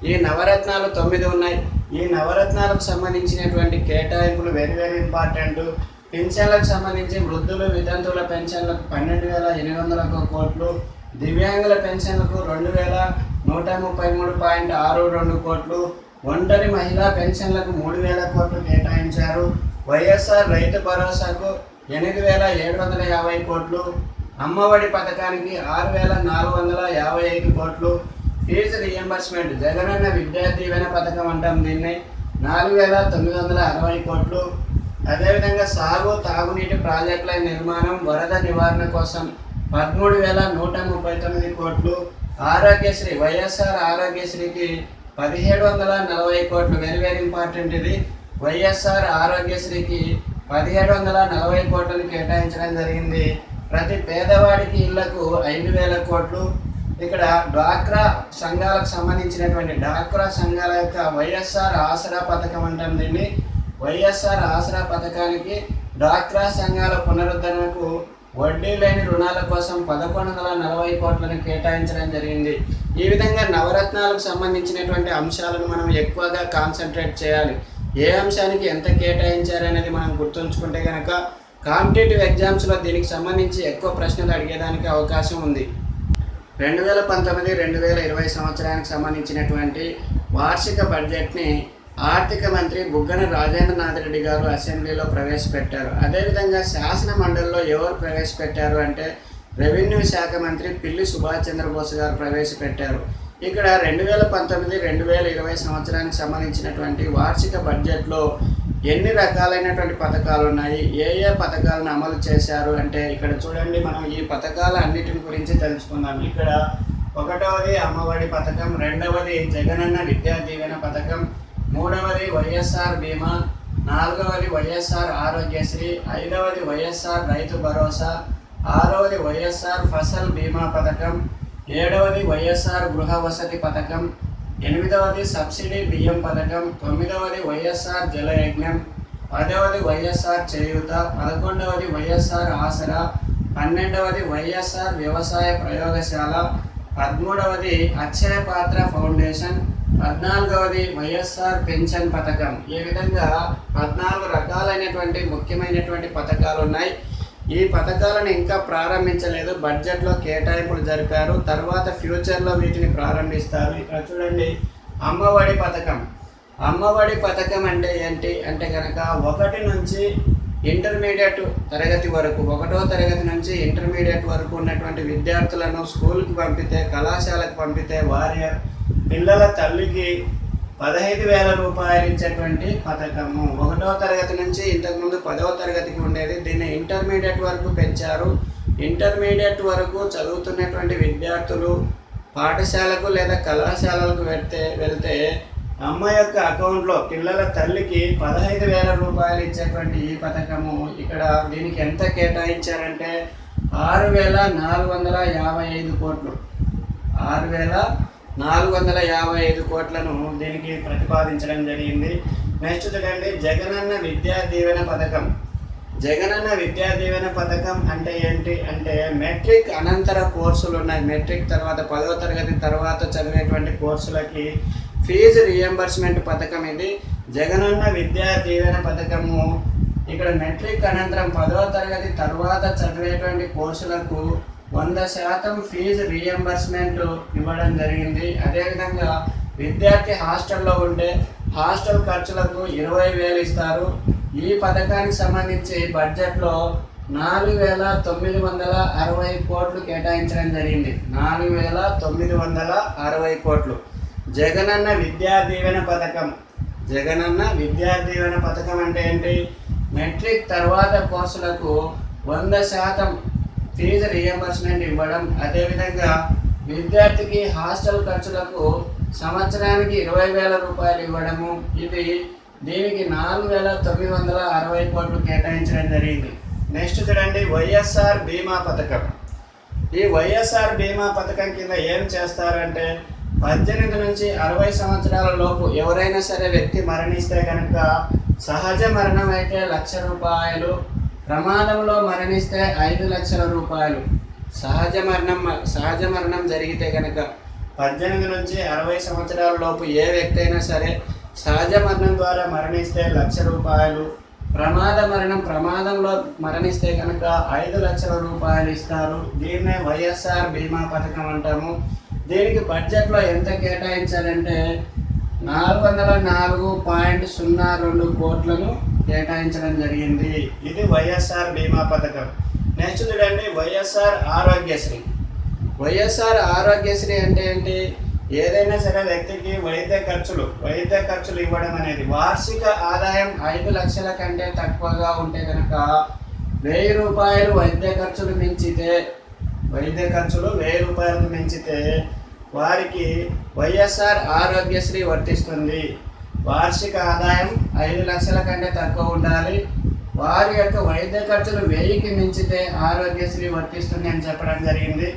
ఈ నవరత్నాలు 9 ఉన్నాయి. ఈ నవరత్నాలకు సంబంధించినటువంటి కేటాయింపులు వెరీ ఇంపార్టెంట్. పెన్షన్లకు సంబంధించి వృద్ధులు వితంతువుల పెన్షన్లకు 12,800 కోట్లు, దివ్యాంగుల పెన్షన్లకు 2,133.62 కోట్లు, ఒంటరి మహిళా పెన్షన్లకు 3,000 కోట్లు కేటాయించారు. వైఎస్ఆర్ రైతు భరోసాకు 8,750 కోట్లు, అమ్మఒడి పథకానికి 6,455 కోట్లు, ఫీజు రియంబర్స్మెంట్ జగనన్న విద్యా దీవెన పథకం అంటాం దీన్ని 4,960 కోట్లు, అదేవిధంగా సాగు తాగునీటి ప్రాజెక్టుల నిర్మాణం వరద నివారణ కోసం 13,139 కోట్లు, ఆరోగ్యశ్రీ వైఎస్ఆర్ ఆరోగ్యశ్రీకి 1,740 కోట్లు వెరీ ఇంపార్టెంట్. ఇది వైఎస్ఆర్ ఆరోగ్యశ్రీకి 1,740 కోట్లను కేటాయించడం జరిగింది. ప్రతి పేదవాడికి ఇళ్లకు 5,000 కోట్లు. ఇక్కడ డ్వాక్రా సంఘాలకు సంబంధించినటువంటి డ్వాక్రా సంఘాల యొక్క వైఎస్ఆర్ ఆసరా పథకం అంటాం దీన్ని. వైఎస్ఆర్ ఆసరా పథకానికి డ్వాక్రా సంఘాల పునరుద్ధరణకు వడ్డీ లేని రుణాల కోసం 1,140 కోట్లను కేటాయించడం జరిగింది. ఈ విధంగా నవరత్నాలకు సంబంధించినటువంటి అంశాలను మనం ఎక్కువగా కాన్సన్ట్రేట్ చేయాలి. ఏ అంశానికి ఎంత కేటాయించారనేది మనం గుర్తుంచుకుంటే కనుక కాంపిటేటివ్ ఎగ్జామ్స్లో దీనికి సంబంధించి ఎక్కువ ప్రశ్నలు అడిగేదానికి అవకాశం ఉంది. 2019-2020 సంవత్సరానికి సంబంధించినటువంటి వార్షిక బడ్జెట్ని ఆర్థిక మంత్రి బుగ్గన రాజేంద్రనాథ్ రెడ్డి గారు అసెంబ్లీలో ప్రవేశపెట్టారు. అదేవిధంగా శాసన మండలిలో ఎవరు ప్రవేశపెట్టారు అంటే రెవెన్యూ శాఖ మంత్రి పిల్లి సుభాష్ చంద్రబోస్ గారు ప్రవేశపెట్టారు. ఇక్కడ 2019-2020 సంవత్సరానికి సంబంధించినటువంటి వార్షిక బడ్జెట్లో ఎన్ని రకాలైనటువంటి పథకాలు ఉన్నాయి, ఏ పథకాలను అమలు చేశారు అంటే ఇక్కడ చూడండి, మనం ఈ పథకాల అన్నిటిని గురించి తెలుసుకుందాం. ఇక్కడ 1వది అమ్మఒడి పథకం, 2వది జగనన్న విద్యా దీవెన పథకం, 3వది వైఎస్ఆర్ బీమా, 4వది వైఎస్ఆర్ ఆరోగ్యశ్రీ, 5వది వైఎస్ఆర్ రైతు భరోసా, 6వది వైఎస్ఆర్ ఫసల్ బీమా పథకం, 7వది వైఎస్ఆర్ గృహ వసతి పథకం, 8వది సబ్సిడీ బియ్యం పథకం, 9వది వైఎస్ఆర్ జలయజ్ఞం, 10వది వైఎస్ఆర్ చేయూత, 11వది వైఎస్ఆర్ ఆసరా, 12వది వైఎస్ఆర్ వ్యవసాయ ప్రయోగశాల, 13వది అక్షయ పాత్ర ఫౌండేషన్, 14వది వైఎస్ఆర్ పెన్షన్ పథకం. ఈ విధంగా 14 రకాలైనటువంటి ముఖ్యమైనటువంటి పథకాలు ఉన్నాయి. ఈ పథకాలను ఇంకా ప్రారంభించలేదు, బడ్జెట్లో కేటాయింపులు జరిపారు, తర్వాత ఫ్యూచర్లో వీటిని ప్రారంభిస్తారు. ఇక్కడ చూడండి, అమ్మఒడి పథకం. అమ్మఒడి పథకం అంటే ఏంటి అంటే కనుక 1 నుంచి ఇంటర్మీడియట్ తరగతి వరకు, 1వ తరగతి నుంచి ఇంటర్మీడియట్ వరకు ఉన్నటువంటి విద్యార్థులను స్కూల్కి పంపితే, కళాశాలకు పంపితే వారి పిల్లల తల్లికి 15,000 రూపాయలు ఇచ్చేటువంటి పథకము. 1వ తరగతి నుంచి ఇంతకుముందు 10వ తరగతికి ఉండేది, దీన్ని ఇంటర్మీడియట్ వరకు పెంచారు. ఇంటర్మీడియట్ వరకు చదువుతున్నటువంటి విద్యార్థులు పాఠశాలకు లేదా కళాశాలకు వెళ్తే అమ్మ యొక్క అకౌంట్లో పిల్లల తల్లికి 15,000 రూపాయలు ఇచ్చేటువంటి ఈ పథకము. ఇక్కడ దీనికి ఎంత కేటాయించారంటే 6,455 కోట్లు. 6,455 కోట్లను దీనికి ప్రతిపాదించడం జరిగింది. నెక్స్ట్ చూడండి, జగనన్న విద్యా దీవెన పథకం. జగనన్న విద్యా దీవెన పథకం అంటే ఏంటి అంటే మెట్రిక్ అనంతర కోర్సులు ఉన్నాయి. మెట్రిక్ తర్వాత 10వ తరగతి తర్వాత చదివేటువంటి కోర్సులకి ఫీజు రియంబర్స్మెంట్ పథకం ఇది. జగనన్న విద్యా దీవెన పథకము ఇక్కడ మెట్రిక్ అనంతరం 10వ తరగతి తర్వాత చదివేటువంటి కోర్సులకు 100% ఫీజు రియంబర్స్మెంట్ ఇవ్వడం జరిగింది. అదేవిధంగా విద్యార్థి హాస్టల్లో ఉంటే హాస్టల్ ఖర్చులకు 20,000 ఇస్తారు. ఈ పథకానికి సంబంధించి బడ్జెట్లో 4,960 కోట్లు కేటాయించడం జరిగింది. 4,960 కోట్లు. జగనన్న విద్యా దీవెన పథకం. జగనన్న విద్యా దీవెన పథకం అంటే ఏంటి? మెట్రిక్ తర్వాత కోర్సులకు 100% ఫీజు రియంబర్స్మెంట్ ఇవ్వడం, అదేవిధంగా విద్యార్థికి హాస్టల్ ఖర్చులకు సంవత్సరానికి 20,000 రూపాయలు ఇవ్వడము. దీనికి 4,960 కోట్లు కేటాయించడం జరిగింది. నెక్స్ట్ చూడండి, వైఎస్ఆర్ బీమా పథకం. ఈ వైఎస్ఆర్ బీమా పథకం కింద ఏం చేస్తారంటే 18 నుంచి 60 సంవత్సరాల లోపు ఎవరైనా సరే వ్యక్తి మరణిస్తే కనుక సహజ మరణం అయితే 1,00,000 రూపాయలు, ప్రమాదంలో మరణిస్తే 5 లక్షల రూపాయలు. సహజ మరణం జరిగితే కనుక 18 నుంచి 60 సంవత్సరాల లోపు ఏ వ్యక్తి అయినా సరే సహజ మరణం ద్వారా మరణిస్తే 1,00,000 రూపాయలు, ప్రమాదంలో మరణిస్తే కనుక 5 లక్షల రూపాయలు ఇస్తారు. దీన్నే వైఎస్ఆర్ బీమా పథకం అంటాము. దీనికి బడ్జెట్లో ఎంత కేటాయించాలంటే 404.02 కోట్లను కేటాయించడం జరిగింది. ఇది వైఎస్ఆర్ బీమా పథకం. నెక్స్ట్ చూడండి, వైఎస్ఆర్ ఆరోగ్యశ్రీ. వైఎస్ఆర్ ఆరోగ్యశ్రీ అంటే ఏంటి? ఏదైనా సరే వ్యక్తికి వైద్య ఖర్చులు ఇవ్వడం అనేది వార్షిక ఆదాయం 5 లక్షల కంటే తక్కువగా ఉంటే కనుక 1,000 రూపాయలు వైద్య ఖర్చులు మించితే 1,000 రూపాయలకు మించితే వారికి వైఎస్ఆర్ ఆరోగ్యశ్రీ వర్తిస్తుంది. వార్షిక ఆదాయం 5 లక్షల కంటే తక్కువ ఉండాలి. వారి యొక్క వైద్య ఖర్చులు 1,000కి మించితే ఆరోగ్యశ్రీ వర్తిస్తుంది అని చెప్పడం జరిగింది.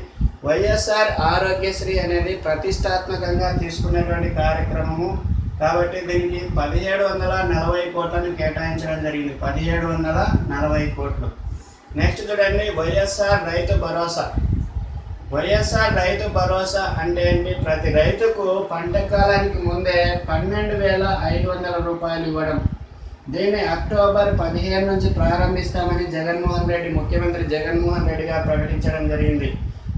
వైఎస్ఆర్ ఆరోగ్యశ్రీ అనేది ప్రతిష్టాత్మకంగా తీసుకున్నటువంటి కార్యక్రమము కాబట్టి దీనికి 1,740 కోట్లను కేటాయించడం జరిగింది. 1,740 కోట్లు. నెక్స్ట్ చూడండి, వైఎస్ఆర్ రైతు భరోసా. వైఎస్ఆర్ రైతు భరోసా అంటే ఏంటి? ప్రతి రైతుకు పంట కాలానికి ముందే 12,500 రూపాయలు ఇవ్వడం. దీన్ని అక్టోబర్ 15 నుంచి ప్రారంభిస్తామని ముఖ్యమంత్రి జగన్మోహన్ రెడ్డి గారు ప్రకటించడం జరిగింది.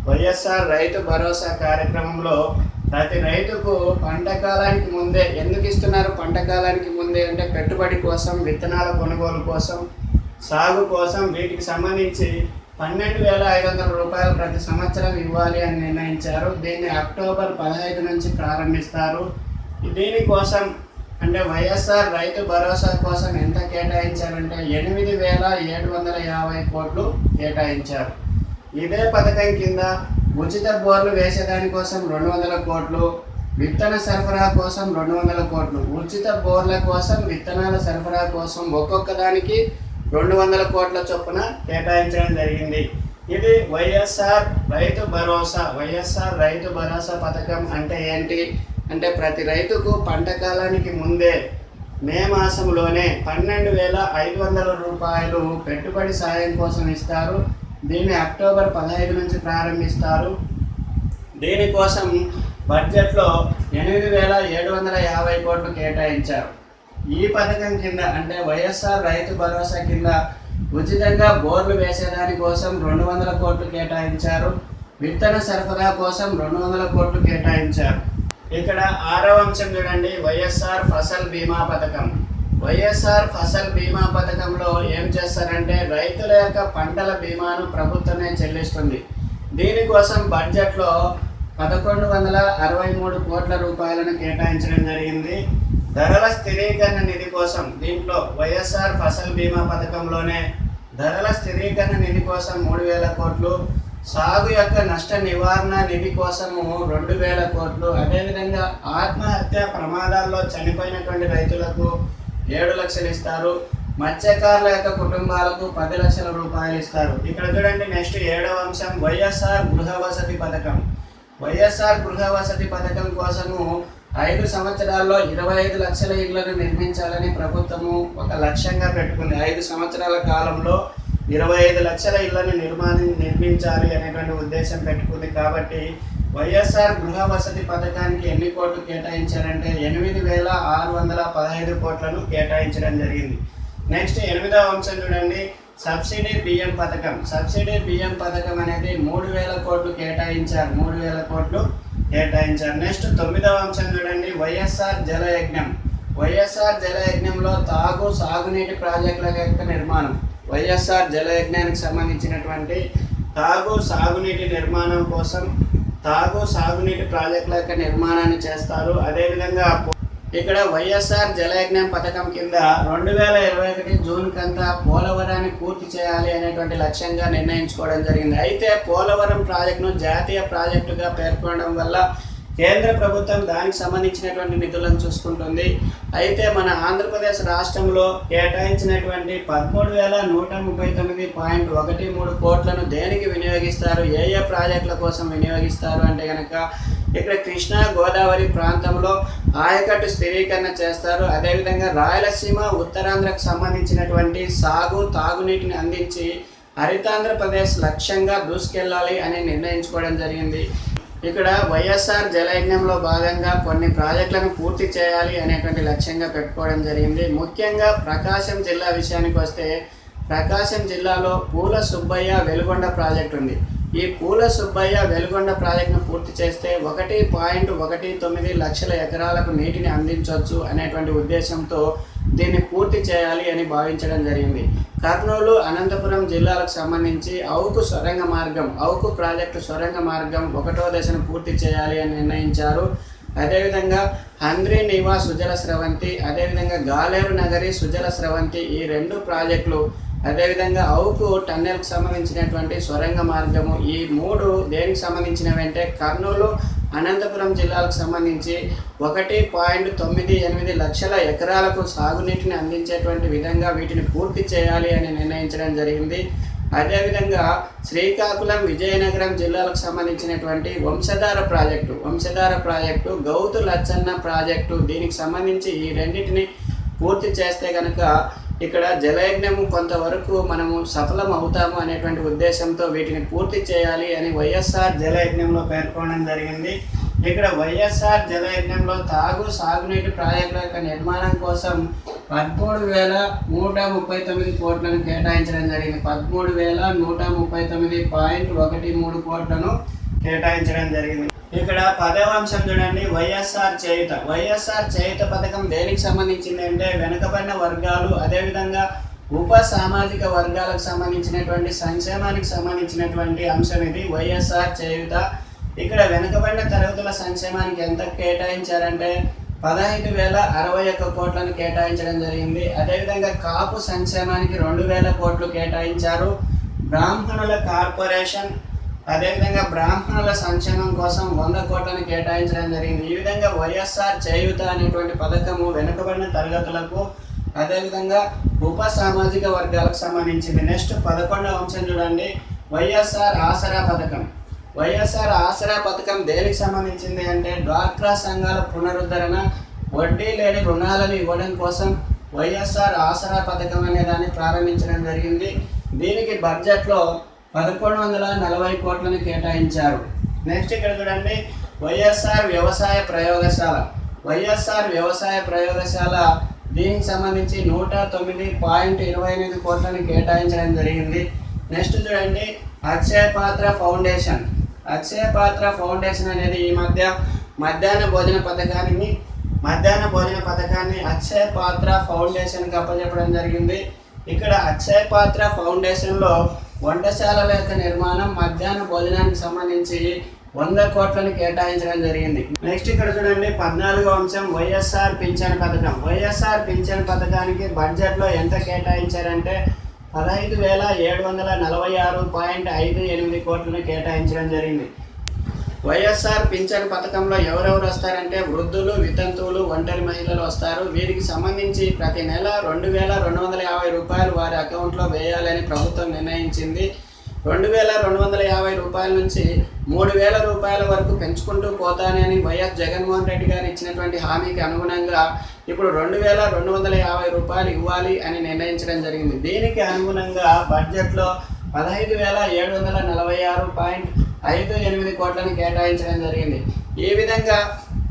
వైఎస్ఆర్ రైతు భరోసా కార్యక్రమంలో ప్రతి రైతుకు పంట కాలానికి ముందే ఎందుకు ఇస్తున్నారు? పంట కాలానికి ముందే అంటే పెట్టుబడి కోసం, విత్తనాల కొనుగోలు కోసం, సాగు కోసం, వీటికి సంబంధించి 12,500 రూపాయలు ప్రతి సంవత్సరం ఇవ్వాలి అని నిర్ణయించారు. దీన్ని అక్టోబర్ 15 నుంచి ప్రారంభిస్తారు. దీనికోసం అంటే వైఎస్ఆర్ రైతు భరోసా కోసం ఎంత కేటాయించారంటే 8,750 కోట్లు కేటాయించారు. ఇదే పథకం కింద ఉచిత బోర్లు వేసేదానికోసం 200 కోట్లు, విత్తన సరఫరా కోసం 200 కోట్లు, ఉచిత బోర్ల కోసం, విత్తనాల సరఫరా కోసం ఒక్కొక్క దానికి 200 కోట్ల చొప్పున కేటాయించడం జరిగింది. ఇది వైఎస్ఆర్ రైతు భరోసా. వైఎస్ఆర్ రైతు భరోసా పథకం అంటే ఏంటి అంటే ప్రతి రైతుకు పంట కాలానికి ముందే మే మాసంలోనే 12,500 రూపాయలు పెట్టుబడి సాయం కోసం ఇస్తారు. దీన్ని అక్టోబర్ 15 నుంచి ప్రారంభిస్తారు. దీనికోసం బడ్జెట్లో 8,750 కోట్లు కేటాయించారు. ఈ పథకం కింద అంటే వైఎస్ఆర్ రైతు భరోసా కింద ఉచితంగా బోర్లు వేసేదాని కోసం 200 కోట్లు కేటాయించారు. విత్తన సరఫరా కోసం 200 కోట్లు కేటాయించారు. ఇక్కడ 6వ అంశం చూడండి, వైఎస్ఆర్ ఫసల్ బీమా పథకం. వైఎస్ఆర్ ఫసల్ బీమా పథకంలో ఏం చేస్తారంటే రైతుల యొక్క పంటల బీమాను ప్రభుత్వమే చెల్లిస్తుంది. దీనికోసం బడ్జెట్లో 1163 కోట్ల రూపాయలను కేటాయించడం జరిగింది. ధరల స్థిరీకరణ నిధి కోసం, దీంట్లో వైఎస్ఆర్ ఫసల్ బీమా పథకంలోనే ధరల స్థిరీకరణ నిధి కోసం 3000 కోట్లు, సాగు యొక్క నష్ట నివారణ నిధి కోసము 2000 కోట్లు, అదేవిధంగా ఆత్మహత్య ప్రమాదాల్లో చనిపోయినటువంటి రైతులకు 7 లక్షలు ఇస్తారు. మత్స్యకారుల యొక్క కుటుంబాలకు 10 లక్షల రూపాయలు ఇస్తారు. ఇక్కడ చూడండి, నెక్స్ట్ 7వ అంశం వైఎస్ఆర్ గృహ వసతి పథకం. వైఎస్ఆర్ గృహ వసతి పథకం కోసము 5 సంవత్సరాల్లో 25 లక్షల ఇళ్లను నిర్మించాలని ప్రభుత్వము ఒక లక్ష్యంగా పెట్టుకుంది. 5 సంవత్సరాల కాలంలో 25 లక్షల ఇళ్లను నిర్మించాలి అనేటువంటి ఉద్దేశం పెట్టుకుంది. కాబట్టి వైఎస్ఆర్ గృహ వసతి పథకానికి ఎన్ని కోట్లు కేటాయించారంటే 8615 కోట్లను కేటాయించడం జరిగింది. నెక్స్ట్ 8వ అంశం చూడండి, సబ్సిడీ బియ్యం పథకం. సబ్సిడీ బియ్యం పథకం అనేది 3000 కోట్లు కేటాయించారు. 3000 కోట్లు కేటాయించారు. నెక్స్ట్ 9వ అంశం చూడండి, వైఎస్ఆర్ జలయజ్ఞం. వైఎస్ఆర్ జలయజ్ఞంలో సాగునీటి ప్రాజెక్టుల యొక్క నిర్మాణం. వైఎస్ఆర్ జలయజ్ఞానికి సంబంధించినటువంటి సాగునీటి నిర్మాణం కోసం సాగునీటి ప్రాజెక్టుల యొక్క నిర్మాణాన్ని చేస్తారు. అదేవిధంగా ఇక్కడ వైఎస్ఆర్ జలయజ్ఞం పథకం కింద 2021 జూన్ కంతా పోలవరాన్ని పూర్తి చేయాలి అనేటువంటి లక్ష్యంగా నిర్ణయించుకోవడం జరిగింది. అయితే పోలవరం ప్రాజెక్టును జాతీయ ప్రాజెక్టుగా పేర్కొనడం వల్ల కేంద్ర ప్రభుత్వం దానికి సంబంధించినటువంటి నిధులను చూసుకుంటుంది. అయితే మన ఆంధ్రప్రదేశ్ రాష్ట్రంలో కేటాయించినటువంటి 13,139.13 కోట్లను దేనికి వినియోగిస్తారు, ఏ ప్రాజెక్టుల కోసం వినియోగిస్తారు అంటే కనుక ఇక్కడ కృష్ణా గోదావరి ప్రాంతంలో ఆయకట్టు స్థిరీకరణ చేస్తారు. అదేవిధంగా రాయలసీమ ఉత్తరాంధ్రకు సంబంధించినటువంటి తాగునీటిని అందించి హరితాంధ్రప్రదేశ్ లక్ష్యంగా దూసుకెళ్ళాలి అని నిర్ణయించుకోవడం జరిగింది. ఇక్కడ వైఎస్ఆర్ జలయజ్ఞంలో భాగంగా కొన్ని ప్రాజెక్టులను పూర్తి చేయాలి అనేటువంటి లక్ష్యంగా పెట్టుకోవడం జరిగింది. ముఖ్యంగా ప్రకాశం జిల్లా విషయానికి వస్తే ప్రకాశం జిల్లాలో పూల సుబ్బయ్య వెలుగొండ ప్రాజెక్టు ఉంది. ఈ పూల సుబ్బయ్య వెలుగొండ ప్రాజెక్టును పూర్తి చేస్తే 1.19 లక్షల ఎకరాలకు నీటిని అందించవచ్చు అనేటువంటి ఉద్దేశంతో దీన్ని పూర్తి చేయాలి అని భావించడం జరిగింది. కర్నూలు, అనంతపురం జిల్లాలకు సంబంధించి అవుకు ప్రాజెక్టు సొరంగ మార్గం 1వ దశను పూర్తి చేయాలి అని నిర్ణయించారు. అదేవిధంగా హంద్రీ నీవా సుజల స్రవంతి, అదేవిధంగా గాలేరు నగరి సుజల స్రవంతి, ఈ 2 ప్రాజెక్టులు, అదేవిధంగా అవుకు టన్నెల్కి సంబంధించినటువంటి సొరంగ మార్గము, ఈ 3 దేనికి సంబంధించినవి అంటే కర్నూలు, అనంతపురం జిల్లాలకు సంబంధించి 1.98 లక్షల ఎకరాలకు సాగునీటిని అందించేటువంటి విధంగా వీటిని పూర్తి చేయాలి అని నిర్ణయించడం జరిగింది. అదేవిధంగా శ్రీకాకుళం, విజయనగరం జిల్లాలకు సంబంధించినటువంటి వంశధార ప్రాజెక్టు, గౌతు లచ్చన్న ప్రాజెక్టు, దీనికి సంబంధించి ఈ రెండింటిని పూర్తి చేస్తే కనుక ఇక్కడ జలయజ్ఞము కొంతవరకు మనము సఫలం అవుతాము అనేటువంటి ఉద్దేశంతో వీటిని పూర్తి చేయాలి అని వైఎస్ఆర్ జలయజ్ఞంలో పేర్కొనడం జరిగింది. ఇక్కడ వైఎస్ఆర్ జలయజ్ఞంలో సాగునీటి ప్రాజెక్టుల యొక్క నిర్మాణం కోసం 13,139 కోట్లను కేటాయించడం జరిగింది. 13,139.13 కోట్లను కేటాయించడం జరిగింది. ఇక్కడ 10వ అంశం చూడండి, వైఎస్ఆర్ చేయుత పథకం దేనికి సంబంధించింది అంటే వెనుకబడిన వర్గాలు, అదేవిధంగా ఉప సామాజిక వర్గాలకు సంబంధించినటువంటి సంక్షేమానికి సంబంధించినటువంటి అంశం ఇది వైఎస్ఆర్ చేయుత. ఇక్కడ వెనుకబడిన తరగతుల సంక్షేమానికి ఎంత కేటాయించారంటే 15,061 కోట్లను కేటాయించడం జరిగింది. అదేవిధంగా కాపు సంక్షేమానికి 2,000 కోట్లు కేటాయించారు. బ్రాహ్మణుల కార్పొరేషన్, అదేవిధంగా బ్రాహ్మణుల సంక్షేమం కోసం 100 కోట్లను కేటాయించడం జరిగింది. ఈ విధంగా వైఎస్ఆర్ చేయుత అనేటువంటి పథకము వెనుకబడిన తరగతులకు, అదేవిధంగా ఉప సామాజిక వర్గాలకు సంబంధించింది. నెక్స్ట్ 11వ అంశం చూడండి, వైఎస్ఆర్ ఆసరా పథకం. వైఎస్ఆర్ ఆసరా పథకం దేనికి సంబంధించింది అంటే డ్వాక్రా సంఘాల పునరుద్ధరణ, వడ్డీ లేని రుణాలను ఇవ్వడం కోసం వైఎస్ఆర్ ఆసరా పథకం అనే దాన్ని ప్రారంభించడం జరిగింది. దీనికి బడ్జెట్లో 1140 కోట్లను కేటాయించారు. నెక్స్ట్ ఇక్కడ చూడండి, వైఎస్ఆర్ వ్యవసాయ ప్రయోగశాల దీనికి సంబంధించి 109.28 కోట్లను కేటాయించడం జరిగింది. నెక్స్ట్ చూడండి, అక్షయ పాత్ర ఫౌండేషన్. అక్షయ పాత్ర ఫౌండేషన్ అనేది ఈ మధ్య మధ్యాహ్న భోజన పథకాన్ని అక్షయ పాత్ర ఫౌండేషన్కి అప్పచెప్పడం జరిగింది. ఇక్కడ అక్షయ పాత్ర ఫౌండేషన్లో వంటశాలల యొక్క నిర్మాణం, మధ్యాహ్న భోజనానికి సంబంధించి 100 కోట్లను కేటాయించడం జరిగింది. నెక్స్ట్ ఇక్కడ చూడండి, 14వ అంశం వైఎస్ఆర్ పింఛన్ పథకం. వైఎస్ఆర్ పింఛన్ పథకానికి బడ్జెట్లో ఎంత కేటాయించారంటే 15,746.58 కోట్లను కేటాయించడం జరిగింది. వైఎస్ఆర్ పింఛన్ పథకంలో ఎవరెవరు వస్తారంటే వృద్ధులు, వితంతువులు, ఒంటరి మహిళలు వస్తారు. వీరికి సంబంధించి ప్రతి నెల 2,250 రూపాయలు వారి అకౌంట్లో వేయాలని ప్రభుత్వం నిర్ణయించింది. 2,250 రూపాయల నుంచి 3,000 రూపాయల వరకు పెంచుకుంటూ పోతానని వైఎస్ జగన్మోహన్ రెడ్డి గారు ఇచ్చినటువంటి హామీకి అనుగుణంగా ఇప్పుడు 2,250 రూపాయలు ఇవ్వాలి అని నిర్ణయించడం జరిగింది. దీనికి అనుగుణంగా బడ్జెట్లో 15,746.58 కోట్లను కేటాయించడం జరిగింది. ఈ విధంగా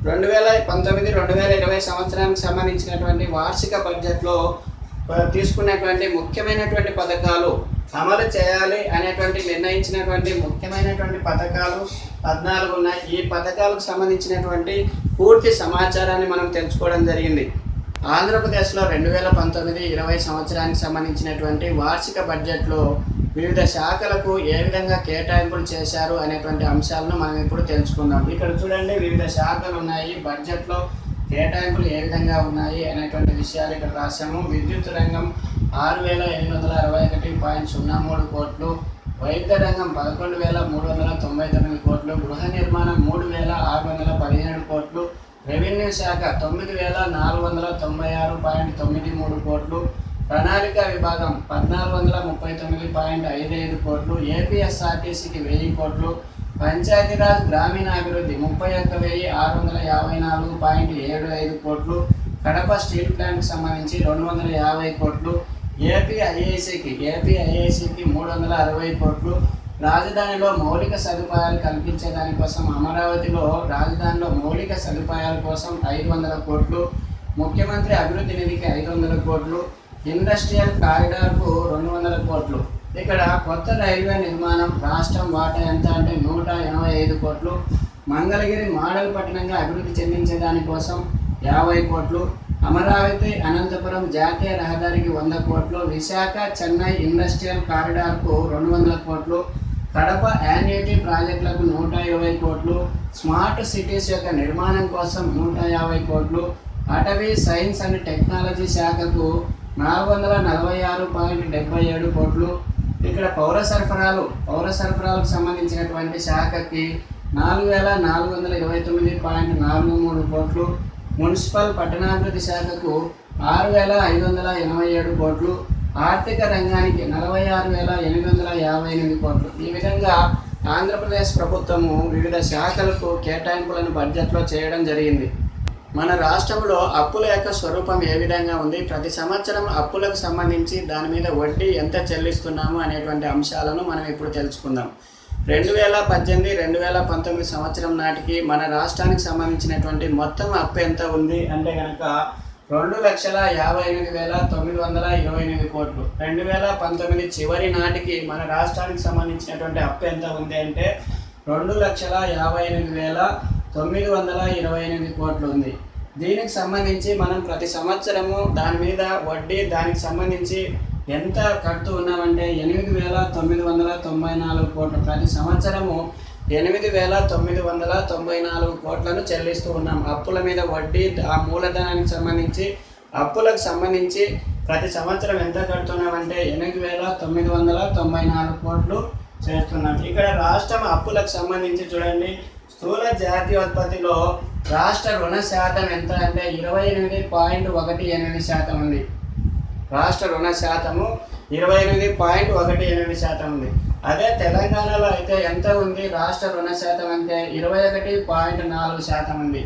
2019-2020 సంవత్సరానికి సంబంధించినటువంటి వార్షిక బడ్జెట్లో తీసుకున్నటువంటి ముఖ్యమైనటువంటి పథకాలు అమలు చేయాలి అనేటువంటి నిర్ణయించినటువంటి ముఖ్యమైనటువంటి పథకాలు 14 ఉన్నాయి. ఈ పథకాలకు సంబంధించినటువంటి పూర్తి సమాచారాన్ని మనం తెలుసుకోవడం జరిగింది. ఆంధ్రప్రదేశ్లో 2019-20 సంవత్సరానికి సంబంధించినటువంటి వార్షిక బడ్జెట్లో వివిధ శాఖలకు ఏ విధంగా కేటాయింపులు చేశారు అనేటువంటి అంశాలను మనం ఇప్పుడు తెలుసుకుందాం. ఇక్కడ చూడండి, వివిధ శాఖలు ఉన్నాయి, బడ్జెట్లో కేటాయింపులు ఏ విధంగా ఉన్నాయి అనేటువంటి విషయాలు ఇక్కడ రాశాము. విద్యుత్ రంగం 6,861.03 కోట్లు, వైద్య రంగం 11,399 కోట్లు, గృహ నిర్మాణం 3,617 కోట్లు, రెవెన్యూ శాఖ 9,496.93 కోట్లు, ప్రణాళిక విభాగం 1,439.55 కోట్లు, ఏపీఎస్ఆర్టీసీకి 1000 కోట్లు, పంచాయతీరాజ్ గ్రామీణాభివృద్ధి 31,654.75 కోట్లు, కడప స్టీల్ ప్లాంట్కి సంబంధించి 250 కోట్లు, ఏపీఐఐసికి 360 కోట్లు, రాజధానిలో మౌలిక సదుపాయాలు కల్పించే దానికోసం అమరావతిలో రాజధానిలో మౌలిక సదుపాయాల కోసం 500 కోట్లు, ముఖ్యమంత్రి అభివృద్ధి నిధికి 500 కోట్లు, ఇండస్ట్రియల్ కారిడార్కు 200 కోట్లు. ఇక్కడ కొత్త రైల్వే నిర్మాణం రాష్ట్రం వాటా ఎంత అంటే 185 కోట్లు, మంగళగిరి మోడల్ పట్టణంగా అభివృద్ధి చెందించే దానికోసం 50 కోట్లు, అమరావతి అనంతపురం జాతీయ రహదారికి 100 కోట్లు, విశాఖ చెన్నై ఇండస్ట్రియల్ కారిడార్కు 200 కోట్లు, కడప యాన్యుటీ ప్రాజెక్టులకు 120 కోట్లు, స్మార్ట్ సిటీస్ యొక్క నిర్మాణం కోసం 150 కోట్లు, అటవీ సైన్స్ అండ్ టెక్నాలజీ శాఖకు 446.77 కోట్లు, ఇక్కడ పౌర సరఫరాలకు సంబంధించినటువంటి శాఖకి 4,429.43 కోట్లు, మున్సిపల్ పట్టణాభివృద్ధి శాఖకు 6,587 కోట్లు, ఆర్థిక రంగానికి 46,858 కోట్లు. ఈ విధంగా ఆంధ్రప్రదేశ్ ప్రభుత్వము వివిధ శాఖలకు కేటాయింపులను బడ్జెట్లో చేయడం జరిగింది. మన రాష్ట్రంలో అప్పుల యొక్క స్వరూపం ఏ విధంగా ఉంది, ప్రతి సంవత్సరం అప్పులకు సంబంధించి దాని మీద వడ్డీ ఎంత చెల్లిస్తున్నాము అనేటువంటి అంశాలను మనం ఇప్పుడు తెలుసుకుందాం. 2018-2019 సంవత్సరం నాటికి మన రాష్ట్రానికి సంబంధించినటువంటి మొత్తం అప్పు ఎంత ఉంది అంటే కనుక 2,58,928 కోట్లు. 2019 చివరి నాటికి మన రాష్ట్రానికి సంబంధించినటువంటి అప్పు ఎంత ఉంది అంటే 2,58,928 కోట్లు ఉంది. దీనికి సంబంధించి మనం ప్రతి సంవత్సరము దాని మీద వడ్డీ దానికి సంబంధించి ఎంత కడుతూ ఉన్నామంటే 8,994 కోట్లు. ప్రతి సంవత్సరము 8,994 కోట్లను చెల్లిస్తూ ఉన్నాం. అప్పుల మీద వడ్డీ, ఆ మూలధనానికి సంబంధించి అప్పులకు సంబంధించి ప్రతి సంవత్సరం ఎంత కడుతున్నామంటే 8,994 కోట్లు చేస్తున్నాం. ఇక్కడ రాష్ట్రం అప్పులకు సంబంధించి చూడండి, స్థూల జాతీయోత్పత్తిలో రాష్ట్ర రుణ శాతం ఎంత అంటే 28.18% ఉంది. రాష్ట్ర రుణ శాతము 28.18% ఉంది. అదే తెలంగాణలో అయితే ఎంత ఉంది రాష్ట్ర రుణ శాతం అంటే 21.4% ఉంది.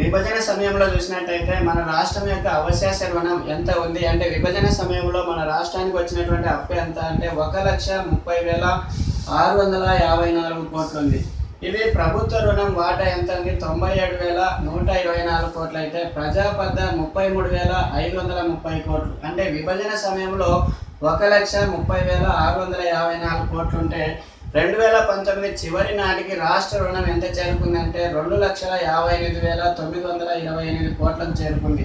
విభజన సమయంలో చూసినట్టయితే మన రాష్ట్రం యొక్క అవశేష రుణం ఎంత ఉంది అంటే విభజన సమయంలో మన రాష్ట్రానికి వచ్చినటువంటి అప్పు ఎంత అంటే 1,30,654 కోట్లు ఉంది. ఇది ప్రభుత్వ రుణం వాటా ఎంత ఉంది? 97,124 కోట్లు అయితే ప్రజాపద్ద 33,530 కోట్లు. అంటే విభజన సమయంలో 1,30,654 కోట్లు ఉంటే 2019 చివరి నాటికి రాష్ట్ర రుణం ఎంత చేరుకుందంటే 2,58,928 కోట్లకు చేరుకుంది.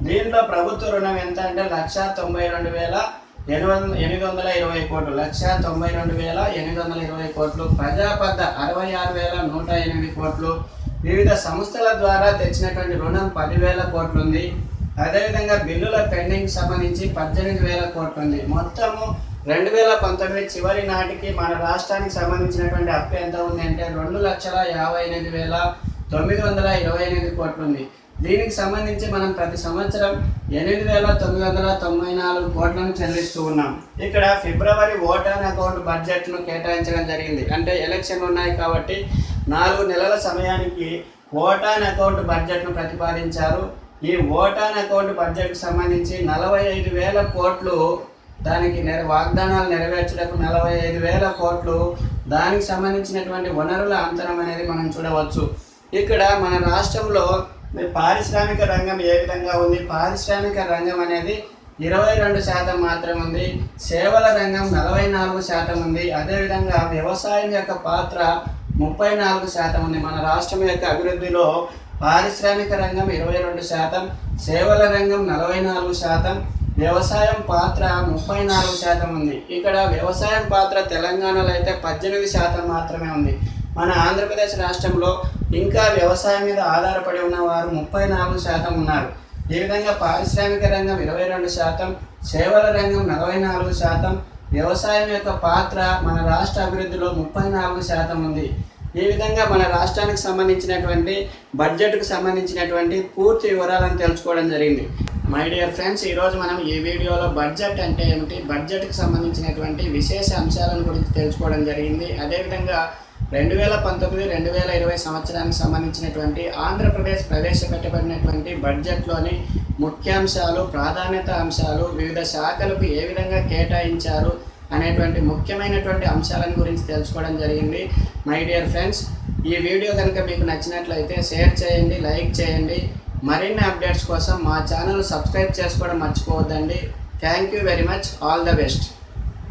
దీంట్లో ప్రభుత్వ రుణం ఎంత అంటే 1,92,820 కోట్లు, 1,92,820 కోట్లు. ప్రజాపద్ద 66,108 కోట్లు. వివిధ సంస్థల ద్వారా తెచ్చినటువంటి రుణం 10,000 కోట్లు ఉంది. అదేవిధంగా బిల్లుల పెండింగ్ సంబంధించి 18,000 కోట్లు ఉంది. మొత్తము 2019 చివరి నాటికి మన రాష్ట్రానికి సంబంధించినటువంటి అప్పు ఎంత ఉంది అంటే 2,58,928 కోట్లు ఉంది. దీనికి సంబంధించి మనం ప్రతి సంవత్సరం 8,994 కోట్లను చెల్లిస్తూ ఉన్నాం. ఇక్కడ ఫిబ్రవరి ఓటాన్ అకౌంట్ బడ్జెట్ను కేటాయించడం జరిగింది. అంటే ఎలక్షన్లు ఉన్నాయి కాబట్టి 4 నెలల సమయానికి ఓటాన్ అకౌంట్ బడ్జెట్ను ప్రతిపాదించారు. ఈ ఓటాన్ అకౌంట్ బడ్జెట్కి సంబంధించి 45,000 కోట్లు దానికి వాగ్దానాలు నెరవేర్చడానికి 45,000 కోట్లు. దానికి సంబంధించినటువంటి వనరుల అంతరం అనేది మనం చూడవచ్చు. ఇక్కడ మన రాష్ట్రంలో పారిశ్రామిక రంగం ఏ విధంగా ఉంది? పారిశ్రామిక రంగం అనేది 22% మాత్రమే ఉంది. సేవల రంగం 44% ఉంది. అదేవిధంగా వ్యవసాయం యొక్క పాత్ర 34% ఉంది. మన రాష్ట్రం యొక్క అభివృద్ధిలో పారిశ్రామిక రంగం 22%, సేవల రంగం 44%, వ్యవసాయం పాత్ర 34% ఉంది. ఇక్కడ వ్యవసాయం పాత్ర తెలంగాణలో అయితే 18% మాత్రమే ఉంది. మన ఆంధ్రప్రదేశ్ రాష్ట్రంలో ఇంకా వ్యవసాయం మీద ఆధారపడి ఉన్నవారు 34% ఉన్నారు. ఈ విధంగా పారిశ్రామిక రంగం 22%, సేవల రంగం 44%, వ్యవసాయం యొక్క పాత్ర మన రాష్ట్ర అభివృద్ధిలో 34% ఉంది. ఈ విధంగా మన రాష్ట్రానికి సంబంధించినటువంటి బడ్జెట్కు సంబంధించినటువంటి పూర్తి వివరాలను తెలుసుకోవడం జరిగింది. మై డియర్ ఫ్రెండ్స్, ఈరోజు మనం ఈ వీడియోలో బడ్జెట్ అంటే ఏమిటి, బడ్జెట్కి సంబంధించినటువంటి విశేష అంశాలను గురించి తెలుసుకోవడం జరిగింది. అదేవిధంగా 2019-2020 సంవత్సరానికి సంబంధించినటువంటి ఆంధ్రప్రదేశ్ ప్రవేశపెట్టబడినటువంటి బడ్జెట్లోని ముఖ్యాంశాలు, ప్రాధాన్యత అంశాలు, వివిధ శాఖలకు ఏ విధంగా కేటాయించారు అనేటువంటి ముఖ్యమైనటువంటి అంశాలను గురించి తెలుసుకోవడం జరిగింది. మై డియర్ ఫ్రెండ్స్, ఈ వీడియో కనుక మీకు నచ్చినట్లయితే షేర్ చేయండి, లైక్ చేయండి. మరిన్ని అప్డేట్స్ కోసం మా ఛానల్ సబ్స్క్రైబ్ చేసుకోవడం మర్చిపోవద్దండి. Thank you very much. All the best.